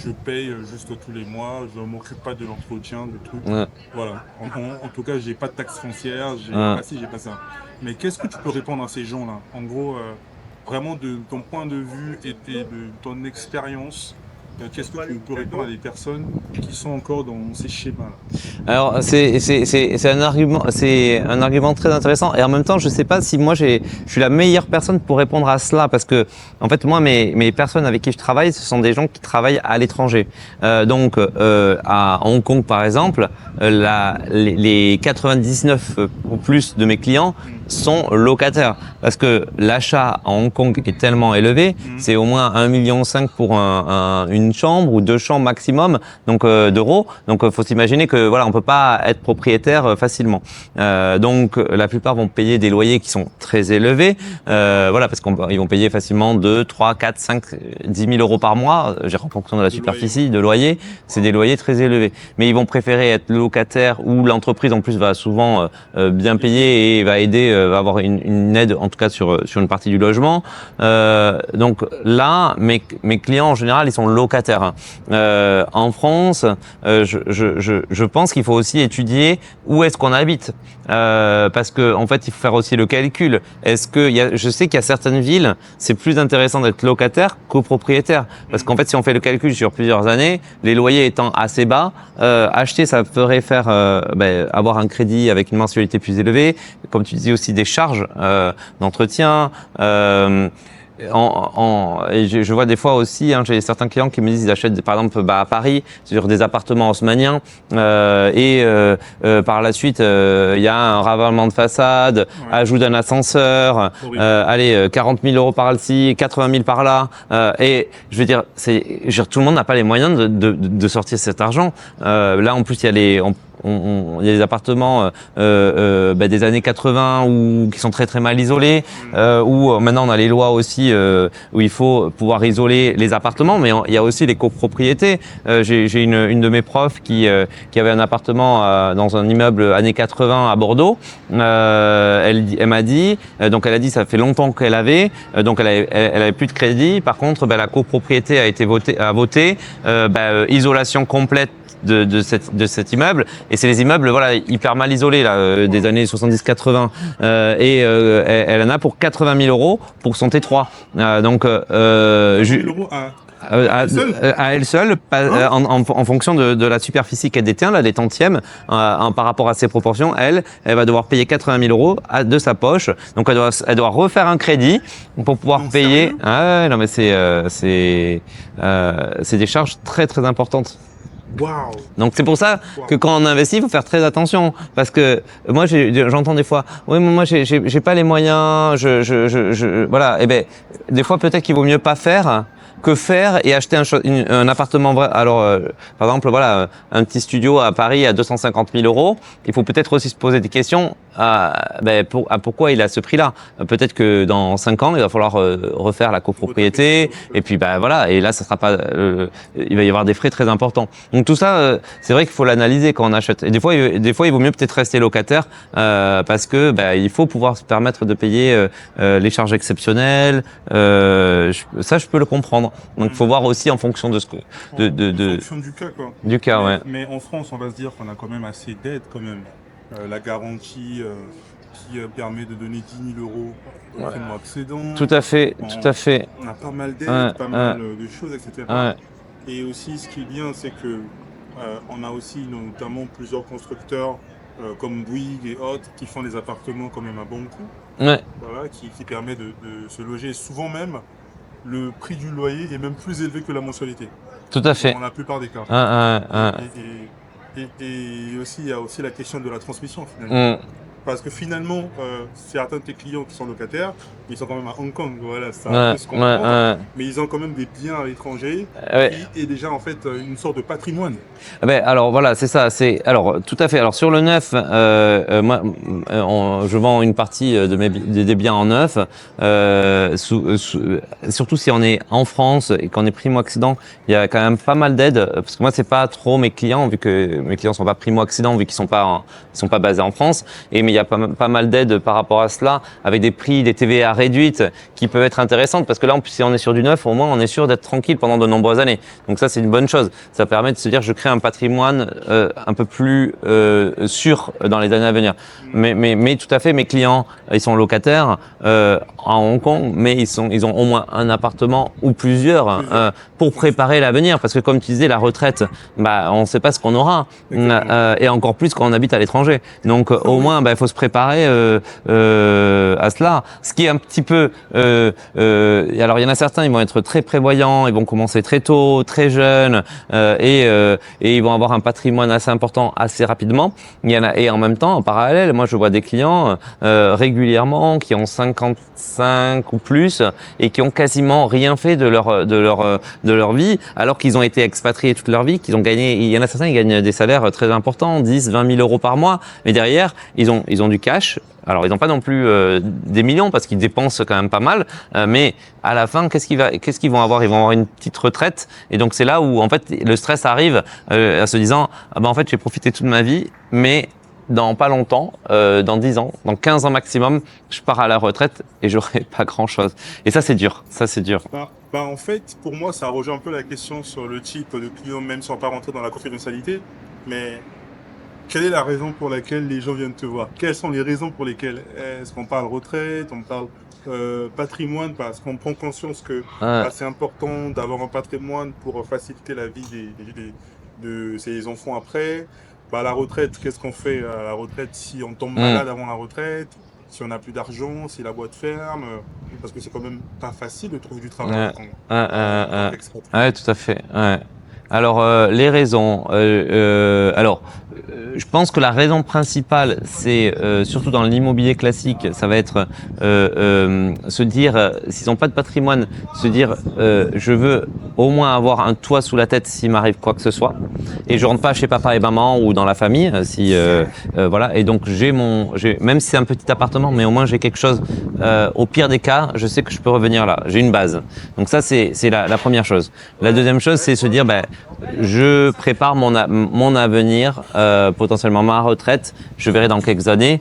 je paye juste tous les mois, je ne m'occupe pas de l'entretien, du truc. mm, Voilà. En tout cas, j'ai pas de taxes foncières, j'ai mm. pas ci, j'ai pas ça. Mais qu'est-ce que tu peux répondre à ces gens-là? En gros, vraiment de ton point de vue et de ton expérience, qu'est-ce que tu peux répondre à des personnes qui sont encore dans ces schémas-là? Alors c'est un argument très intéressant et en même temps je sais pas si moi je suis la meilleure personne pour répondre à cela parce que en fait moi mes personnes avec qui je travaille ce sont des gens qui travaillent à l'étranger. Donc à Hong Kong par exemple, les 99 ou plus de mes clients sont locataires parce que l'achat à Hong Kong est tellement élevé, c'est au moins 1,5 million pour une chambre ou 2 chambres maximum donc d'euros. Donc faut s'imaginer que voilà, on peut pas être propriétaire facilement. Donc la plupart vont payer des loyers qui sont très élevés, voilà parce qu'ils vont payer facilement 2, 3, 4, 5, 10 000 euros par mois, en fonction de la superficie de loyer, c'est des loyers très élevés. Mais ils vont préférer être locataires où l'entreprise en plus va souvent bien payer et va aider, va avoir une aide en tout cas sur une partie du logement. Donc là, mes clients en général, ils sont locataires. En France, je pense qu'il faut aussi étudier où est-ce qu'on habite, parce que en fait, il faut faire aussi le calcul. Je sais qu'il y a certaines villes, c'est plus intéressant d'être locataire qu'au propriétaire, parce qu'en fait, si on fait le calcul sur plusieurs années, les loyers étant assez bas, acheter, ça ferait faire avoir un crédit avec une mensualité plus élevée, comme tu disais aussi des charges d'entretien. Et je vois des fois aussi, j'ai certains clients qui me disent ils achètent par exemple à Paris sur des appartements haussmanniens par la suite il y a un ravalement de façade, ajout d'un ascenseur, 40 000 euros par-ci, 80 000 par-là, et je veux dire tout le monde n'a pas les moyens de sortir cet argent. Là en plus il y a il y a des appartements des années 80 qui sont très très mal isolés, où maintenant on a les lois aussi où il faut pouvoir isoler les appartements, mais il y a aussi les copropriétés. J'ai une de mes profs qui avait un appartement dans un immeuble années 80 à Bordeaux. Elle m'a dit, donc elle a dit ça fait longtemps qu'elle avait, donc elle avait plus de crédit. Par contre, la copropriété a voté isolation complète de cet immeuble, et c'est les immeubles hyper mal isolés là, des années 70-80, elle en a pour 80 000 euros pour son T3, donc 1000 euros à elle seule, en fonction de la superficie qu'elle détient, là, les tantièmes, par rapport à ses proportions, elle va devoir payer 80 000 euros de sa poche. Donc elle doit refaire un crédit pour pouvoir payer. Sérieux? Ah ouais, non mais c'est des charges très très importantes. Waouh! Donc c'est pour ça que quand on investit, il faut faire très attention, parce que moi j'entends des fois, oui mais moi j'ai pas les moyens, voilà, et des fois peut-être qu'il vaut mieux pas faire que faire et acheter un appartement vrai. Alors par exemple un petit studio à Paris à 250 000 euros, il faut peut-être aussi se poser des questions pourquoi il a ce prix-là. Peut-être que dans 5 ans il va falloir refaire la copropriété, et puis et là ça sera pas il va y avoir des frais très importants. Donc tout ça c'est vrai qu'il faut l'analyser quand on achète, et des fois il vaut mieux peut-être rester locataire, parce que il faut pouvoir se permettre de payer les charges exceptionnelles, ça je peux le comprendre. Donc il faut voir aussi en fonction de ce que En fonction du cas, quoi. du cas, ouais. Mais en France, on va se dire qu'on a quand même assez d'aides, quand même. La garantie qui permet de donner 10 000 euros au primo-accédant. Tout à fait, tout à fait. On a pas mal d'aides, Ouais, pas mal de choses, etc. ouais, Et aussi, ce qui est bien, c'est que on a aussi notamment plusieurs constructeurs comme Bouygues et autres qui font des appartements quand même à bon coût, ouais, voilà, qui permet de se loger. Souvent même, le prix du loyer est même plus élevé que la mensualité, tout à fait. dans la plupart des cas. Ouais. Et aussi, il y a aussi la question de la transmission finalement. Mm. Parce que finalement, certains de tes clients qui sont locataires, ils sont quand même à Hong Kong, voilà, ça peut se comprendre, mais ils ont quand même des biens à l'étranger Ouais. qui est déjà en fait une sorte de patrimoine. Ben, alors voilà, c'est ça. Alors tout à fait. Alors sur le neuf, moi, je vends une partie des biens en neuf. Surtout si on est en France et qu'on est primo-accédant, il y a quand même pas mal d'aides. Parce que moi, c'est pas trop mes clients, vu que mes clients sont pas primo-accédants, vu qu'ils sont pas basés en France. Mais il y a pas mal d'aides par rapport à cela, avec des prix, des TVA réduites, qui peuvent être intéressantes. Parce que là, si on est sur du neuf, au moins, on est sûr d'être tranquille pendant de nombreuses années. Donc ça, c'est une bonne chose. Ça permet de se dire, je crée un patrimoine un peu plus sûr dans les années à venir. Mais tout à fait, mes clients, ils sont locataires à Hong Kong, mais ils ont au moins un appartement ou plusieurs pour préparer l'avenir. Parce que comme tu disais, la retraite, bah, on ne sait pas ce qu'on aura, et encore plus quand on habite à l'étranger. Donc au moins, bah, il faut se préparer à cela. Ce qui est un petit peu, alors il y en a certains, ils vont être très prévoyants, ils vont commencer très tôt, très jeunes, et ils vont avoir un patrimoine assez important assez rapidement. Il y en a, et en même temps, en parallèle, moi je vois des clients régulièrement qui ont 55 ou plus et qui ont quasiment rien fait de leur vie, alors qu'ils ont été expatriés toute leur vie, qu'ils ont gagné. Il y en a certains qui gagnent des salaires très importants, 10, 20 000 euros par mois, mais derrière ils ont du cash. Alors ils n'ont pas non plus des millions parce qu'ils dépensent quand même pas mal, mais à la fin, qu'est-ce qu'ils vont avoir? Ils vont avoir une petite retraite, et donc c'est là où en fait le stress arrive, à se disant ah ben en fait j'ai profité toute ma vie, mais dans pas longtemps, dans 10 ans, dans 15 ans maximum, je pars à la retraite et j'aurai pas grand-chose. Et ça c'est dur, ça c'est dur. En fait, pour moi, ça rejoint un peu la question sur le type de client, même sans pas rentrer dans la confidentialité, mais quelle est la raison pour laquelle les gens viennent te voir? Quelles sont les raisons pour lesquelles? Est-ce qu'on parle retraite, on parle patrimoine, parce qu'on prend conscience que Ouais. c'est important d'avoir un patrimoine pour faciliter la vie de ses enfants après. La retraite, qu'est-ce qu'on fait à la retraite si on tombe malade avant la retraite, si on n'a plus d'argent, si la boîte ferme, parce que c'est quand même pas facile de trouver du travail Ouais, en tant qu'expatrié. ouais, tout à fait. Ouais. Alors les raisons. Je pense que la raison principale, c'est surtout dans l'immobilier classique, ça va être se dire, s'ils n'ont pas de patrimoine, se dire, je veux au moins avoir un toit sous la tête s'il m'arrive quoi que ce soit, et je rentre pas chez papa et maman ou dans la famille, si voilà. Et donc même si c'est un petit appartement, mais au moins j'ai quelque chose. Au pire des cas, je sais que je peux revenir là. J'ai une base. Donc ça, c'est la première chose. La deuxième chose, c'est se dire, je prépare mon avenir, potentiellement ma retraite. Je verrai dans quelques années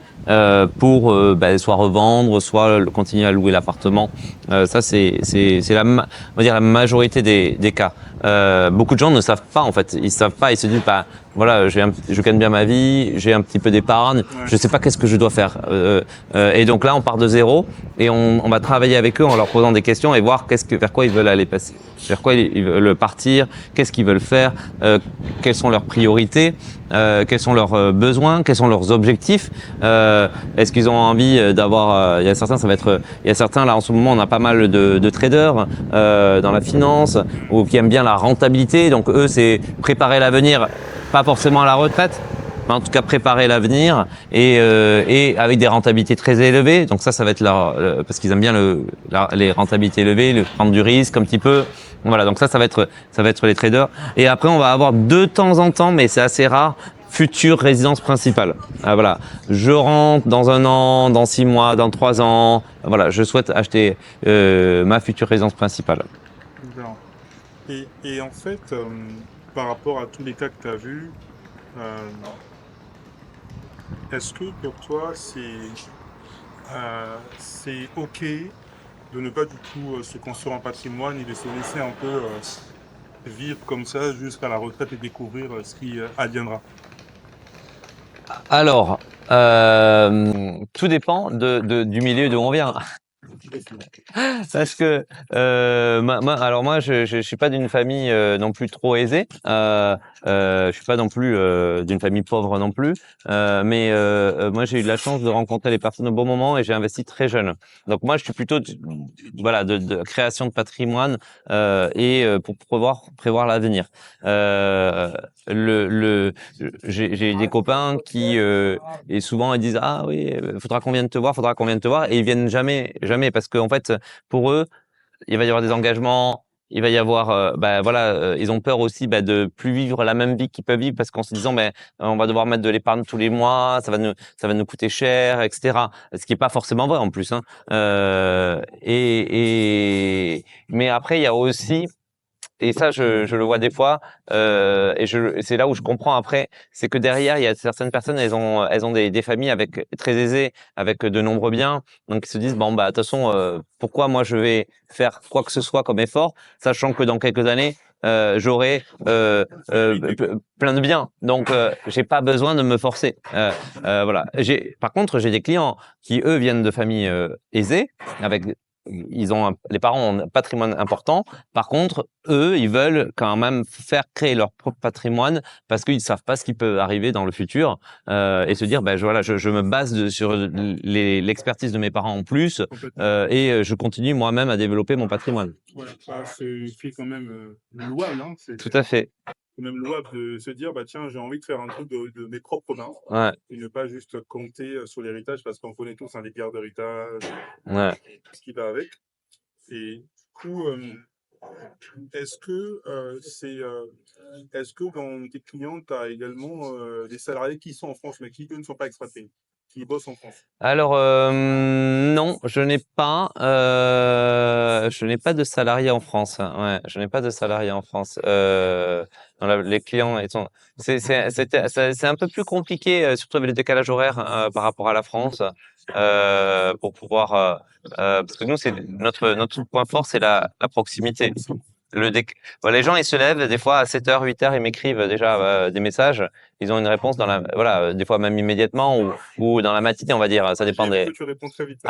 pour soit revendre, soit continuer à louer l'appartement. Ça, c'est on va dire la majorité des cas. Beaucoup de gens ne savent pas en fait. Ils savent pas. Ils se disent voilà, je gagne bien ma vie, j'ai un petit peu d'épargne, je sais pas qu'est-ce que je dois faire. Et donc là, on part de zéro et on va travailler avec eux en leur posant des questions et voir vers quoi ils veulent aller passer, vers quoi ils veulent partir, qu'est-ce qu'ils veulent faire, quelles sont leurs priorités, quels sont leurs besoins, quels sont leurs objectifs. Est-ce qu'ils ont envie d'avoir, il y a certains là en ce moment, on a pas mal de traders dans la finance ou qui aiment bien la rentabilité. Donc eux, c'est préparer l'avenir. Pas forcément à la retraite, mais en tout cas préparer l'avenir et avec des rentabilités très élevées. Donc ça va être parce qu'ils aiment bien les rentabilités élevées, prendre du risque un petit peu. Voilà, donc ça va être les traders. Et après, on va avoir de temps en temps, mais c'est assez rare, future résidence principale. Voilà, je rentre dans 1 an, dans 6 mois, dans 3 ans. Voilà, je souhaite acheter ma future résidence principale. D'accord. Et en fait, par rapport à tous les cas que tu as vus, euh, est-ce que pour toi c'est OK de ne pas du tout se construire un patrimoine et de se laisser un peu vivre comme ça jusqu'à la retraite et découvrir ce qui adviendra? Alors, tout dépend du milieu d'où on vient. Parce que alors moi je suis pas d'une famille non plus trop aisée. Je suis pas non plus d'une famille pauvre non plus. Moi j'ai eu de la chance de rencontrer les personnes au bon moment et j'ai investi très jeune. Donc moi je suis plutôt voilà de création de patrimoine pour prévoir l'avenir. Euh, le j'ai des copains qui et souvent ils disent ah oui faudra qu'on vienne te voir, faudra qu'on vienne te voir et ils viennent jamais parce qu'en fait pour eux, il va y avoir des engagements, il va y avoir, ils ont peur aussi de plus vivre la même vie qu'ils peuvent vivre parce qu'en se disant, on va devoir mettre de l'épargne tous les mois, ça va nous coûter cher, etc. Ce qui est pas forcément vrai en plus, hein. Mais après, il y a aussi et ça, je le vois des fois, et c'est là où je comprends après, c'est que derrière, il y a certaines personnes, elles ont des familles avec très aisées, avec de nombreux biens, donc ils se disent bon bah de toute façon, pourquoi moi je vais faire quoi que ce soit comme effort, sachant que dans quelques années, j'aurai plein de biens, donc j'ai pas besoin de me forcer. Voilà. Par contre, j'ai des clients qui eux viennent de familles aisées, avec les parents ont un patrimoine important. Par contre, eux, ils veulent quand même faire créer leur propre patrimoine parce qu'ils savent pas ce qui peut arriver dans le futur et se dire, je me base sur l'expertise de mes parents en plus Complètement. je continue moi-même à développer mon patrimoine. Ouais, ça, c'est quand même louable, hein. Tout à fait. C'est même louable de se dire, bah tiens, j'ai envie de faire un truc de mes propres mains Ouais, et ne pas juste compter sur l'héritage parce qu'on connaît tous les guerres d'héritage, ouais. tout ce qui va avec. Et du coup, est-ce que est-ce que dans tes clients, tu as également des salariés qui sont en France mais qui eux ne sont pas expatriés, qui bossent en France? Alors non, je n'ai pas de salariés en France. Ouais, je n'ai pas de salariés en France. Les clients c'est un peu plus compliqué, surtout avec le décalage horaire par rapport à la France, pour pouvoir parce que nous c'est notre point fort, c'est la proximité. Les gens ils se lèvent des fois à 7h, 8h, ils m'écrivent déjà des messages. Ils ont une réponse des fois même immédiatement ou dans la matinée, on va dire. Ça dépend J'ai vu des. que tu réponds très vite.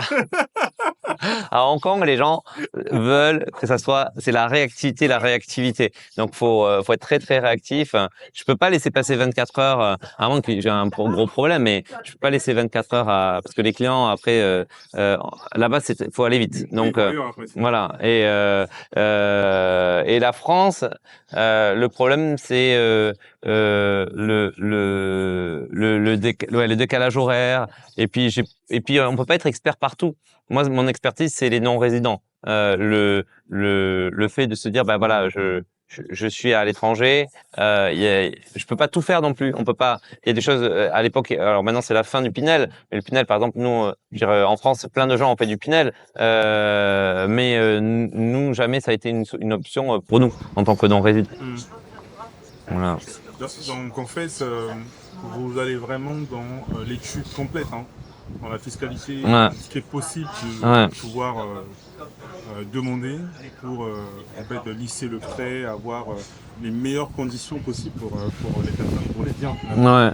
À Hong Kong, les gens veulent que ça soit, c'est la réactivité, la réactivité. Donc, faut être très, très réactif. Je peux pas laisser passer 24 heures, à moins que j'ai un gros problème, mais je peux pas laisser 24 heures parce que les clients, après, là-bas, faut aller vite. Donc, voilà. Et la France, le problème, c'est, le décalage horaire. Et puis, on peut pas être expert partout. Moi, mon expertise, c'est les non-résidents. Le fait de se dire, je suis à l'étranger. Je peux pas tout faire non plus. On peut pas. Il y a des choses à l'époque. Alors maintenant, c'est la fin du Pinel. Mais le Pinel, par exemple, nous, je dirais, en France, plein de gens ont fait du Pinel. Nous, jamais ça a été une option pour nous en tant que non-résidents. Voilà. Donc en fait, vous allez vraiment dans l'étude complète, hein, dans la fiscalité, Ouais. ce qui est possible Ouais. de pouvoir demander pour en fait lisser le trait, avoir les meilleures conditions possibles pour les personnes, pour les biens. Ouais.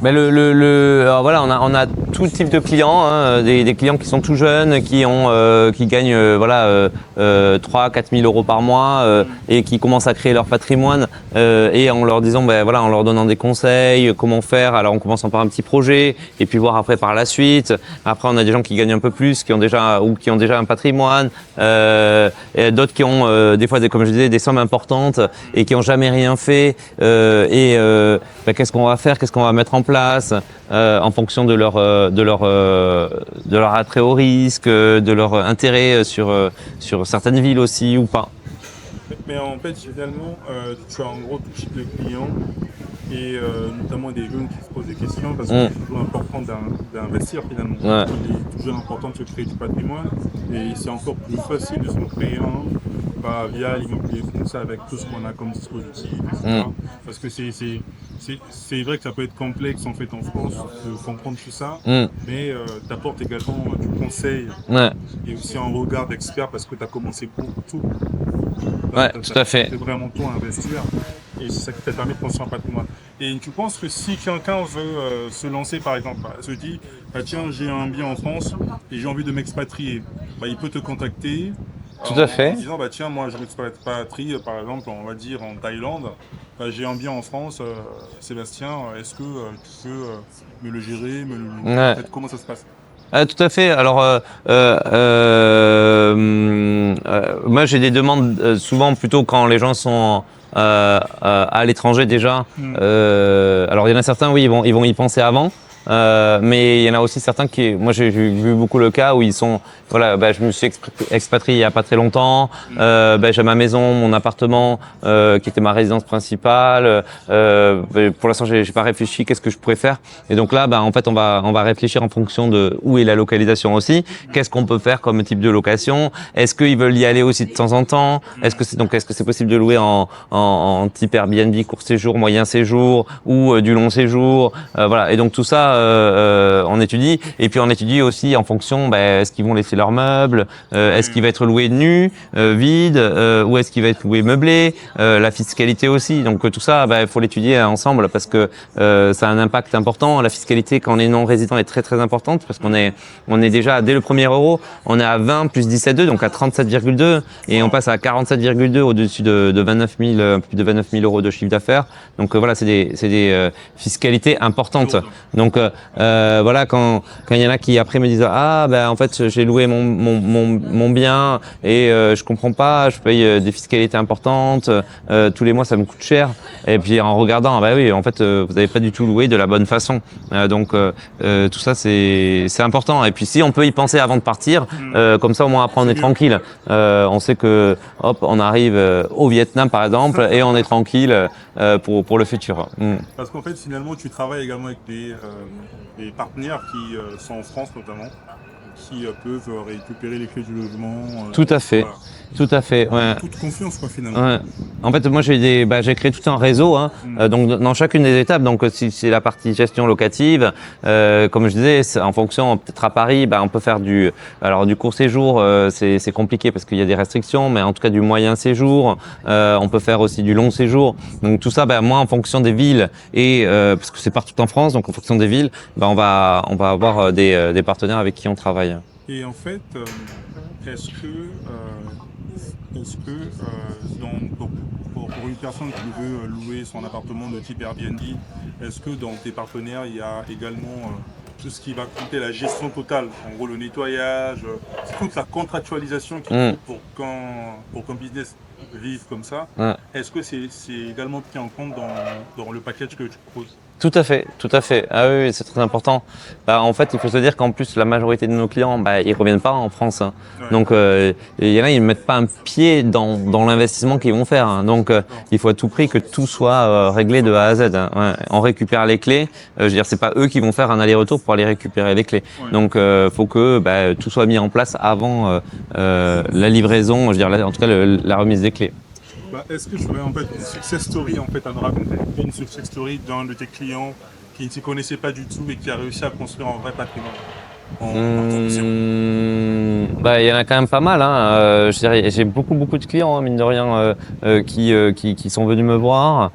Mais alors voilà, on a tout type de clients, hein, des clients qui sont tout jeunes, qui gagnent 3-4 000 euros par mois et qui commencent à créer leur patrimoine et en leur disant, en leur donnant des conseils, comment faire. Alors en commençant par un petit projet et puis voir après par la suite. Après, on a des gens qui gagnent un peu plus, qui ont déjà un patrimoine, et d'autres qui ont des fois, comme je disais, des sommes importantes et qui ont jamais rien fait. Qu'est-ce qu'on va faire, qu'est-ce qu'on va mettre en place en fonction de leur attrait au risque, de leur intérêt sur certaines villes aussi ou pas. Mais en fait, finalement, tu as un gros type de clients et notamment des jeunes qui se posent des questions parce que c'est toujours important d'investir finalement. Il est toujours important de se créer du patrimoine et c'est encore plus facile de se créer un via l'immobilier français avec tout ce qu'on a comme dispositif, etc. Parce que c'est vrai que ça peut être complexe en fait en France de comprendre tout ça, mais tu apportes également du conseil Ouais, et aussi un regard d'expert parce que tu as commencé pour tout. ouais, tout à fait. C'est vraiment toi à investir et c'est ça qui t'a permis de construire un patrimoine. Et tu penses que si quelqu'un veut se lancer par exemple, se dit bah, tiens j'ai un bien en France et j'ai envie de m'expatrier, bah, il peut te contacter Tout à en fait. disant bah tiens moi je m'expatrie par exemple on va dire en Thaïlande, bah, j'ai un bien en France, Sébastien, est-ce que tu peux me le gérer, me le louer en Ouais. fait comment ça se passe? Tout à fait. Alors, moi, j'ai des demandes souvent plutôt quand les gens sont à l'étranger déjà. Alors, il y en a certains, oui, ils vont y penser avant. Mais il y en a aussi certains moi j'ai vu beaucoup le cas où ils sont, voilà, bah, je me suis expatrié il y a pas très longtemps, bah, j'ai ma maison, mon appartement, qui était ma résidence principale, bah, pour l'instant j'ai pas réfléchi, qu'est-ce que je pourrais faire? Et donc là, bah, en fait, on va réfléchir en fonction de où est la localisation aussi, qu'est-ce qu'on peut faire comme type de location, est-ce qu'ils veulent y aller aussi de temps en temps, est-ce que c'est possible de louer en type Airbnb, court séjour, moyen séjour, ou du long séjour, voilà. Et donc tout ça, on étudie, et puis on étudie aussi en fonction, est-ce qu'ils vont laisser leurs meubles, est-ce qu'il va être loué nu, vide, ou est-ce qu'il va être loué meublé, la fiscalité aussi. Donc tout ça, il faut l'étudier ensemble parce que ça a un impact important. La fiscalité quand on est non résident est très très importante parce qu'on est déjà dès le premier euro, on est à 20 plus 17,2, donc à 37,2, et on passe à 47,2 au-dessus de 29 000, plus de 29 000 euros de chiffre d'affaires. Donc voilà, c'est des fiscalités importantes. Donc voilà, quand il y en a qui après me disent en fait j'ai loué mon bien et je comprends pas, je paye des fiscalités importantes, tous les mois ça me coûte cher. Et puis en regardant, oui, en fait vous n'avez pas du tout loué de la bonne façon. Donc tout ça c'est important. Et puis si on peut y penser avant de partir, comme ça au moins après on est tranquille. On sait que hop on arrive au Vietnam par exemple et on est tranquille pour le futur. Parce qu'en fait, finalement, tu travailles également avec des partenaires qui sont en France notamment, qui peuvent récupérer les clés du logement. Tout à fait. Voilà. Tout à fait, ouais. Toute confiance, quoi, finalement. Ouais. En fait, moi, j'ai créé tout un réseau, hein. Donc, dans chacune des étapes. Donc, si c'est la partie gestion locative, comme je disais, en fonction, peut-être à Paris, on peut faire du court séjour, c'est compliqué parce qu'il y a des restrictions, mais en tout cas du moyen séjour, on peut faire aussi du long séjour. Donc, tout ça, moi, en fonction des villes et parce que c'est partout en France, donc en fonction des villes, on va avoir des partenaires avec qui on travaille. Et en fait, est-ce que pour une personne qui veut louer son appartement de type Airbnb, est-ce que dans tes partenaires, il y a également tout ce qui va compter la gestion totale, en gros le nettoyage, toute la contractualisation qu'il faut pour qu'un business vive comme ça, est-ce que c'est également pris en compte dans le package que tu proposes? Tout à fait, tout à fait. Ah oui, c'est très important. En fait, il faut se dire qu'en plus, la majorité de nos clients, ils reviennent pas en France, hein. Ouais. Donc, il y en a, ils ne mettent pas un pied dans l'investissement qu'ils vont faire, hein. Donc, il faut à tout prix que tout soit réglé de A à Z, hein. Ouais. On récupère les clés. Je veux dire, c'est pas eux qui vont faire un aller-retour pour aller récupérer les clés. Ouais. Donc, faut que tout soit mis en place avant la livraison. Je veux dire, en tout cas, la remise des clés. Est-ce que tu aurais en fait une success story en fait à nous raconter? Une success story d'un de tes clients qui ne s'y connaissait pas du tout et qui a réussi à construire un vrai patrimoine en il y en a quand même pas mal, hein. Je dirais, j'ai beaucoup de clients, hein, mine de rien, qui sont venus me voir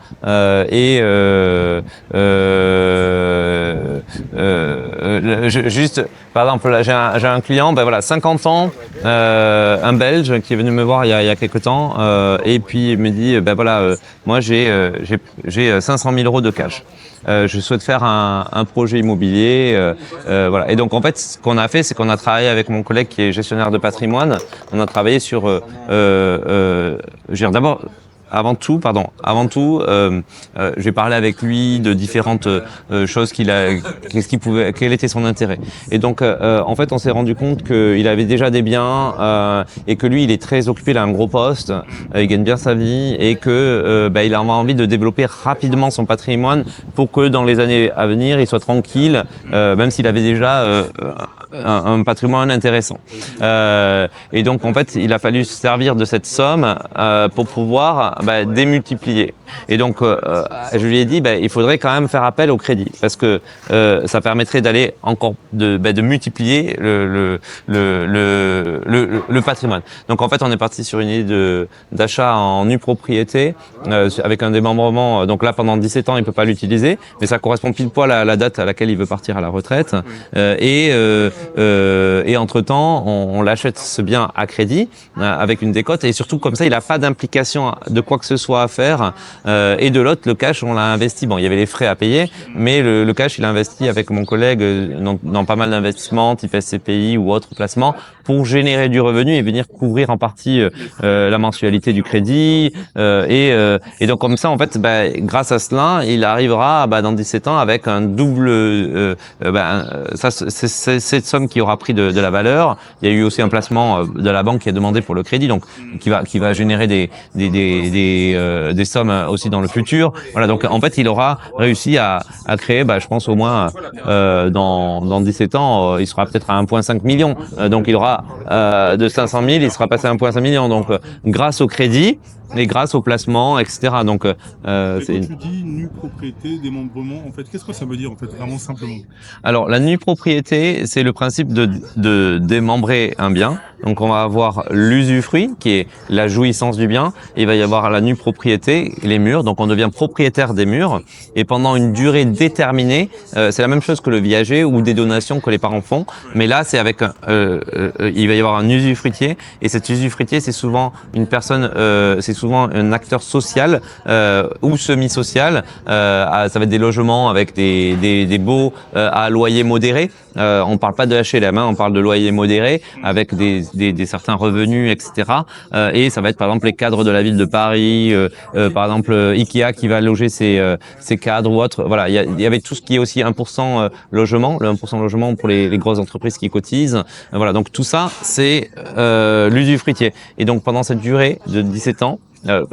juste, par exemple, là, j'ai un client, 50 ans, un Belge qui est venu me voir il y a quelques temps, et puis il me dit, moi j'ai 500 000 euros de cash. Je souhaite faire un projet immobilier, voilà. Et donc en fait, ce qu'on a fait, c'est qu'on a travaillé avec mon collègue qui est gestionnaire de patrimoine. On a travaillé sur, je veux dire, d'abord. Avant tout, j'ai parlé avec lui de différentes choses quel était son intérêt. Et donc, en fait, on s'est rendu compte qu'il avait déjà des biens et que lui, il est très occupé, il a un gros poste, il gagne bien sa vie et que il a envie de développer rapidement son patrimoine pour que dans les années à venir, il soit tranquille, même s'il avait déjà un patrimoine intéressant. Et donc en fait, il a fallu se servir de cette somme pour pouvoir démultiplier. Et donc je lui ai dit, il faudrait quand même faire appel au crédit parce que ça permettrait d'aller encore de multiplier le patrimoine. Donc en fait, on est parti sur une idée d'achat en nue propriété avec un démembrement. Donc là, pendant 17 ans, il peut pas l'utiliser, mais ça correspond pile poil à la date à laquelle il veut partir à la retraite. Et entre-temps, on l'achète ce bien à crédit avec une décote et surtout comme ça, il n'a pas d'implication de quoi que ce soit à faire. Et de l'autre, le cash, on l'a investi. Bon, il y avait les frais à payer, mais le cash, il a investi avec mon collègue dans pas mal d'investissements, type SCPI ou autres placements, pour générer du revenu et venir couvrir en partie la mensualité du crédit. Et donc comme ça, en fait, grâce à cela, il arrivera dans 17 ans avec un double. Ça, c'est cette somme qui aura pris de la valeur. Il y a eu aussi un placement de la banque qui a demandé pour le crédit, donc qui va générer des sommes aussi dans le futur. Voilà, donc en fait, il aura réussi à créer, je pense au moins dans 17 ans, il sera peut-être à 1,5 million. Donc il aura de 500 000, il sera passé à 1,5 million. Donc grâce au crédit et grâce au placement, etc. Donc Quand tu dis nue propriété, démembrement, en fait, qu'est-ce que ça veut dire en fait, vraiment simplement? Alors la nue propriété, c'est le principe de démembrer un bien. Donc on va avoir l'usufruit qui est la jouissance du bien. Il va y avoir la nue propriété, les murs. Donc on devient propriétaire des murs et pendant une durée déterminée. C'est la même chose que le viager ou des donations que les parents font. Mais là c'est avec il va y avoir un usufruitier et cet usufruitier c'est souvent une personne, c'est souvent un acteur social ou semi-social. Ça va être des logements avec des baux à loyer modéré. On parle pas de HLM, on parle de loyer modéré avec des certains revenus, etc. Et ça va être par exemple les cadres de la ville de Paris, par exemple Ikea qui va loger ses cadres ou autres. Voilà, il y avait tout ce qui est aussi 1% logement, le 1% logement pour les grosses entreprises qui cotisent. Voilà, donc tout ça c'est l'usufruitier. Et donc pendant cette durée de 17 ans,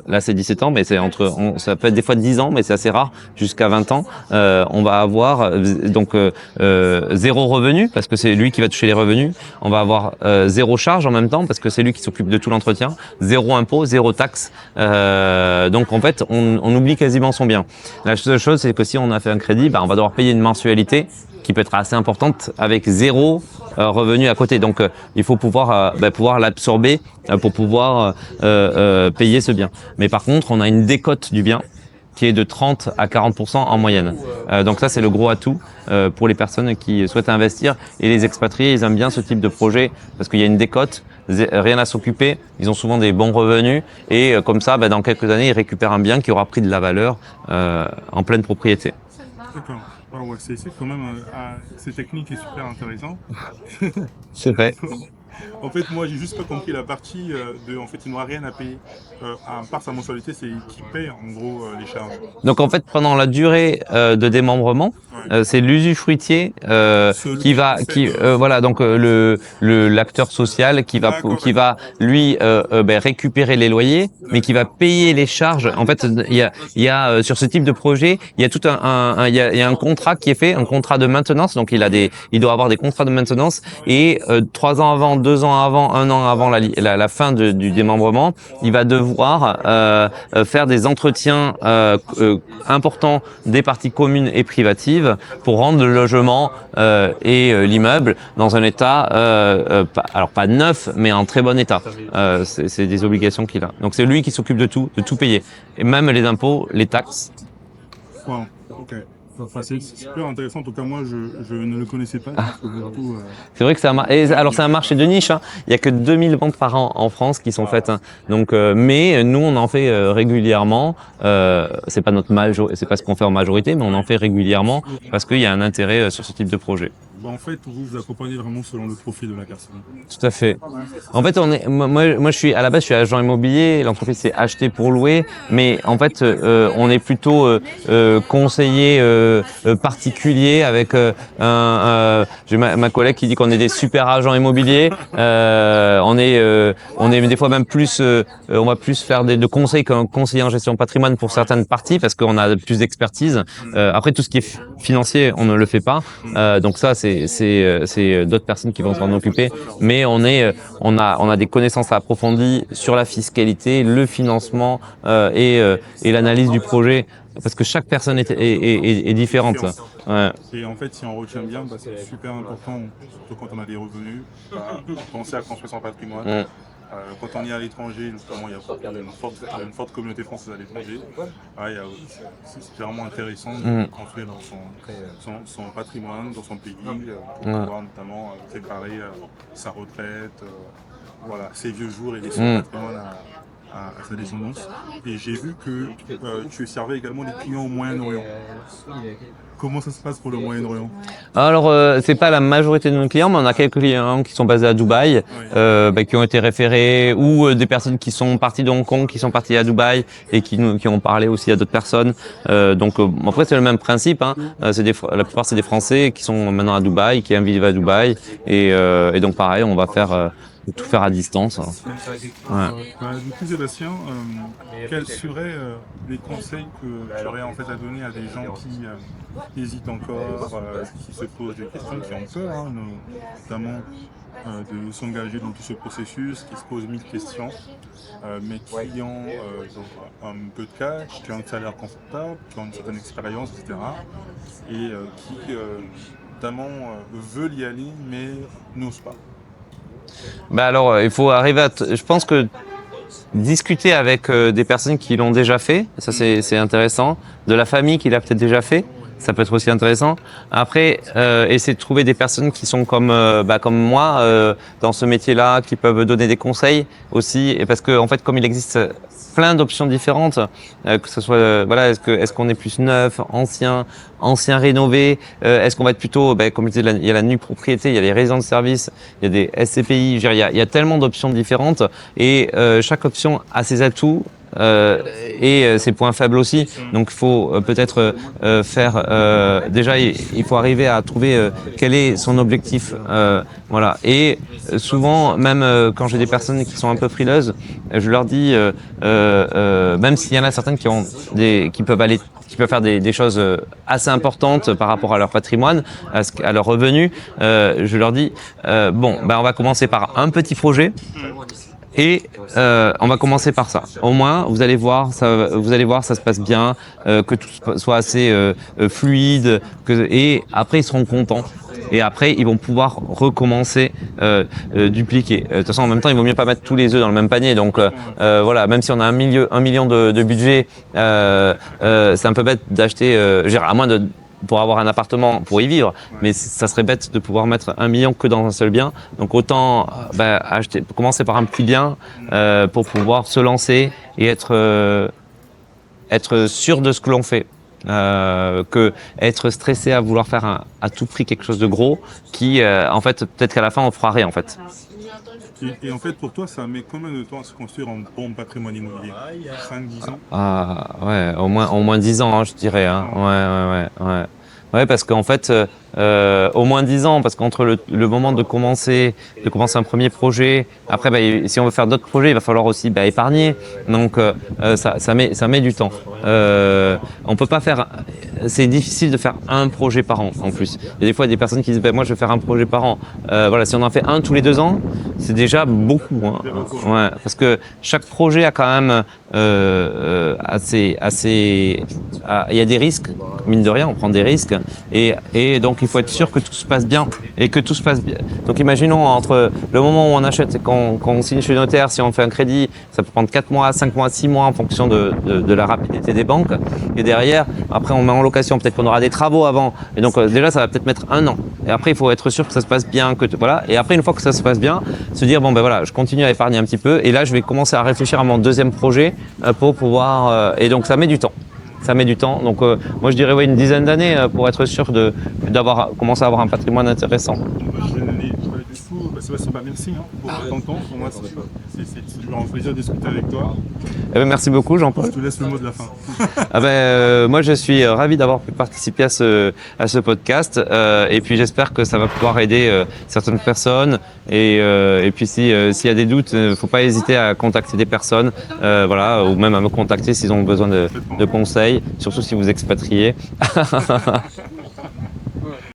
là c'est 17 ans, mais ça peut être des fois 10 ans, mais c'est assez rare, jusqu'à 20 ans, on va avoir zéro revenu, parce que c'est lui qui va toucher les revenus, on va avoir zéro charge en même temps, parce que c'est lui qui s'occupe de tout l'entretien, zéro impôt, zéro taxe, donc en fait on oublie quasiment son bien. La seule chose c'est que si on a fait un crédit, on va devoir payer une mensualité qui peut être assez importante avec zéro revenu à côté. Donc il faut pouvoir l'absorber pour pouvoir payer ce bien. Mais par contre, on a une décote du bien qui est de 30 à 40% en moyenne. Donc ça, c'est le gros atout pour les personnes qui souhaitent investir. Et les expatriés, ils aiment bien ce type de projet parce qu'il y a une décote, rien à s'occuper, ils ont souvent des bons revenus et comme ça, dans quelques années, ils récupèrent un bien qui aura pris de la valeur en pleine propriété. D'accord. Ah ouais, c'est quand même cette technique est super intéressant. C'est vrai. En fait, moi, j'ai juste pas compris la partie en fait, il n'aura rien à payer. À part sa mensualité, c'est qui paye en gros les charges. Donc en fait, pendant la durée de démembrement, c'est l'usufruitier voilà, donc l'acteur social qui va lui récupérer les loyers, mais qui va payer les charges. En fait, il y a sur ce type de projet, il y a tout il y a un contrat qui est fait, un contrat de maintenance. Donc il doit avoir des contrats de maintenance et 3 ans avant, 2 ans avant, 1 an avant la fin du démembrement, il va devoir faire des entretiens importants des parties communes et privatives pour rendre le logement et l'immeuble dans un état, alors pas neuf, mais en très bon état. C'est des obligations qu'il a. Donc c'est lui qui s'occupe de tout payer, et même les impôts, les taxes. Wow, ok. Enfin, c'est super intéressant. En tout cas, moi, je ne le connaissais pas. C'est vrai que c'est un marché de niche. Il y a que 2000 ventes par an en France qui sont faites. Donc, mais nous, on en fait régulièrement. C'est pas c'est pas ce qu'on fait en majorité, mais on en fait régulièrement parce qu'il y a un intérêt sur ce type de projet. En fait, vous accompagnez vraiment selon le profil de la personne. Tout à fait. En fait, moi, je suis à la base, je suis agent immobilier. L'entreprise c'est acheter pour louer, mais en fait, on est plutôt conseiller particulier avec j'ai ma collègue qui dit qu'on est des super agents immobiliers. On est des fois même plus, on va plus faire de conseils qu'un conseiller en gestion de patrimoine pour certaines parties parce qu'on a plus d'expertise. Après, tout ce qui est financier, on ne le fait pas. Donc ça, c'est c'est d'autres personnes qui vont s'en occuper. Mais on a des connaissances approfondies sur la fiscalité, le financement et l'analyse du projet, parce que chaque personne est différente. Ouais. Et en fait, si on retient bien, c'est super important, surtout quand on a des revenus, penser à construire son patrimoine. Quand on est à l'étranger, notamment, il y a une forte communauté française à l'étranger. C'est vraiment intéressant de construire dans son patrimoine, dans son pays, pour pouvoir notamment préparer sa retraite, ses vieux jours et laisser son patrimoine à sa descendance. Et j'ai vu que tu servais également des clients au Moyen-Orient. Comment ça se passe pour le Moyen-Orient? Alors, c'est pas la majorité de nos clients, mais on a quelques clients qui sont basés à Dubaï, qui ont été référés, ou des personnes qui sont parties de Hong Kong, qui sont parties à Dubaï et qui ont parlé aussi à d'autres personnes. Après, c'est le même principe. La plupart, c'est des Français qui sont maintenant à Dubaï, qui vivent à Dubaï, et donc pareil, on va tout faire à distance. Du coup, Sébastien, quels seraient les conseils que tu aurais en fait à donner à des gens qui hésitent encore, qui se posent des questions, qui ont peur, notamment de s'engager dans tout ce processus, qui se posent 1000 questions, mais qui ont un peu de cash, qui ont un salaire confortable, qui ont une certaine expérience, etc. Et qui notamment veulent y aller, mais n'osent pas. Alors, il faut arriver je pense que discuter avec des personnes qui l'ont déjà fait, ça c'est intéressant, de la famille qui l'a peut-être déjà fait, ça peut être aussi intéressant. Après, essayer de trouver des personnes qui sont comme moi dans ce métier-là, qui peuvent donner des conseils aussi, et parce que en fait, comme il existe plein d'options différentes, que ce soit est-ce qu'on est plus neuf, ancien rénové, est-ce qu'on va être plutôt comme je disais, il y a la nue propriété, il y a les résidences de service, il y a des SCPI, il y a tellement d'options différentes et chaque option a ses atouts et ses points faibles aussi. Donc il faut peut-être déjà il faut arriver à trouver quel est son objectif, et souvent même quand j'ai des personnes qui sont un peu frileuses, je leur dis même s'il y en a certaines qui peuvent faire des choses assez importantes par rapport à leur patrimoine, à leur revenu, je leur dis on va commencer par un petit projet. Et on va commencer par ça. Au moins, vous allez voir, ça se passe bien, que tout soit assez fluide, et après ils seront contents. Et après, ils vont pouvoir recommencer, dupliquer. De toute façon, en même temps, il vaut mieux pas mettre tous les œufs dans le même panier. Donc même si on a 1 million de budget, c'est un peu bête d'acheter, à moins pour avoir un appartement pour y vivre, mais ça serait bête de pouvoir mettre 1 million que dans un seul bien. Donc autant commencer par un petit bien pour pouvoir se lancer et être sûr de ce que l'on fait. Que être stressé à vouloir faire à tout prix quelque chose de gros qui en fait peut-être qu'à la fin on fera rien en fait. Et en fait pour toi ça met combien de temps à se construire un bon patrimoine immobilier? 5-10 ans? Au moins 10 ans je dirais. Ouais, parce qu'en fait, au moins 10 ans, parce qu'entre le moment de commencer un premier projet, après, si on veut faire d'autres projets, il va falloir aussi épargner. Donc, ça met du temps. On peut pas faire. C'est difficile de faire un projet par an, en plus. Il y a des fois des personnes qui disent, moi, je vais faire un projet par an. Si on en fait un tous les 2 ans, c'est déjà beaucoup. Ouais, parce que chaque projet a quand même il y a des risques, mine de rien, on prend des risques. Et donc il faut être sûr que tout se passe bien Donc imaginons entre le moment où on achète et quand on signe chez le notaire, si on fait un crédit, ça peut prendre 4 mois, 5 mois, 6 mois en fonction de la rapidité des banques. Et derrière, après on met en location, peut-être qu'on aura des travaux avant. Et donc déjà ça va peut-être mettre 1 an. Et après il faut être sûr que ça se passe bien, Et après une fois que ça se passe bien, se dire je continue à épargner un petit peu. Et là je vais commencer à réfléchir à mon deuxième projet pour pouvoir. Et donc ça met du temps. Donc moi je dirais une dizaine d'années pour être sûr d'avoir commencé à avoir un patrimoine intéressant. Sébastien, merci pour ton temps. Pour moi, c'est toujours un plaisir de discuter avec toi. Merci beaucoup, Jean-Paul. Je te laisse le mot de la fin. Moi, je suis ravi d'avoir pu participer à ce podcast. Et puis, j'espère que ça va pouvoir aider certaines personnes. Et puis, s'il y a des doutes, il ne faut pas hésiter à contacter des personnes, ou même à me contacter s'ils ont besoin de conseils, surtout si vous expatriez.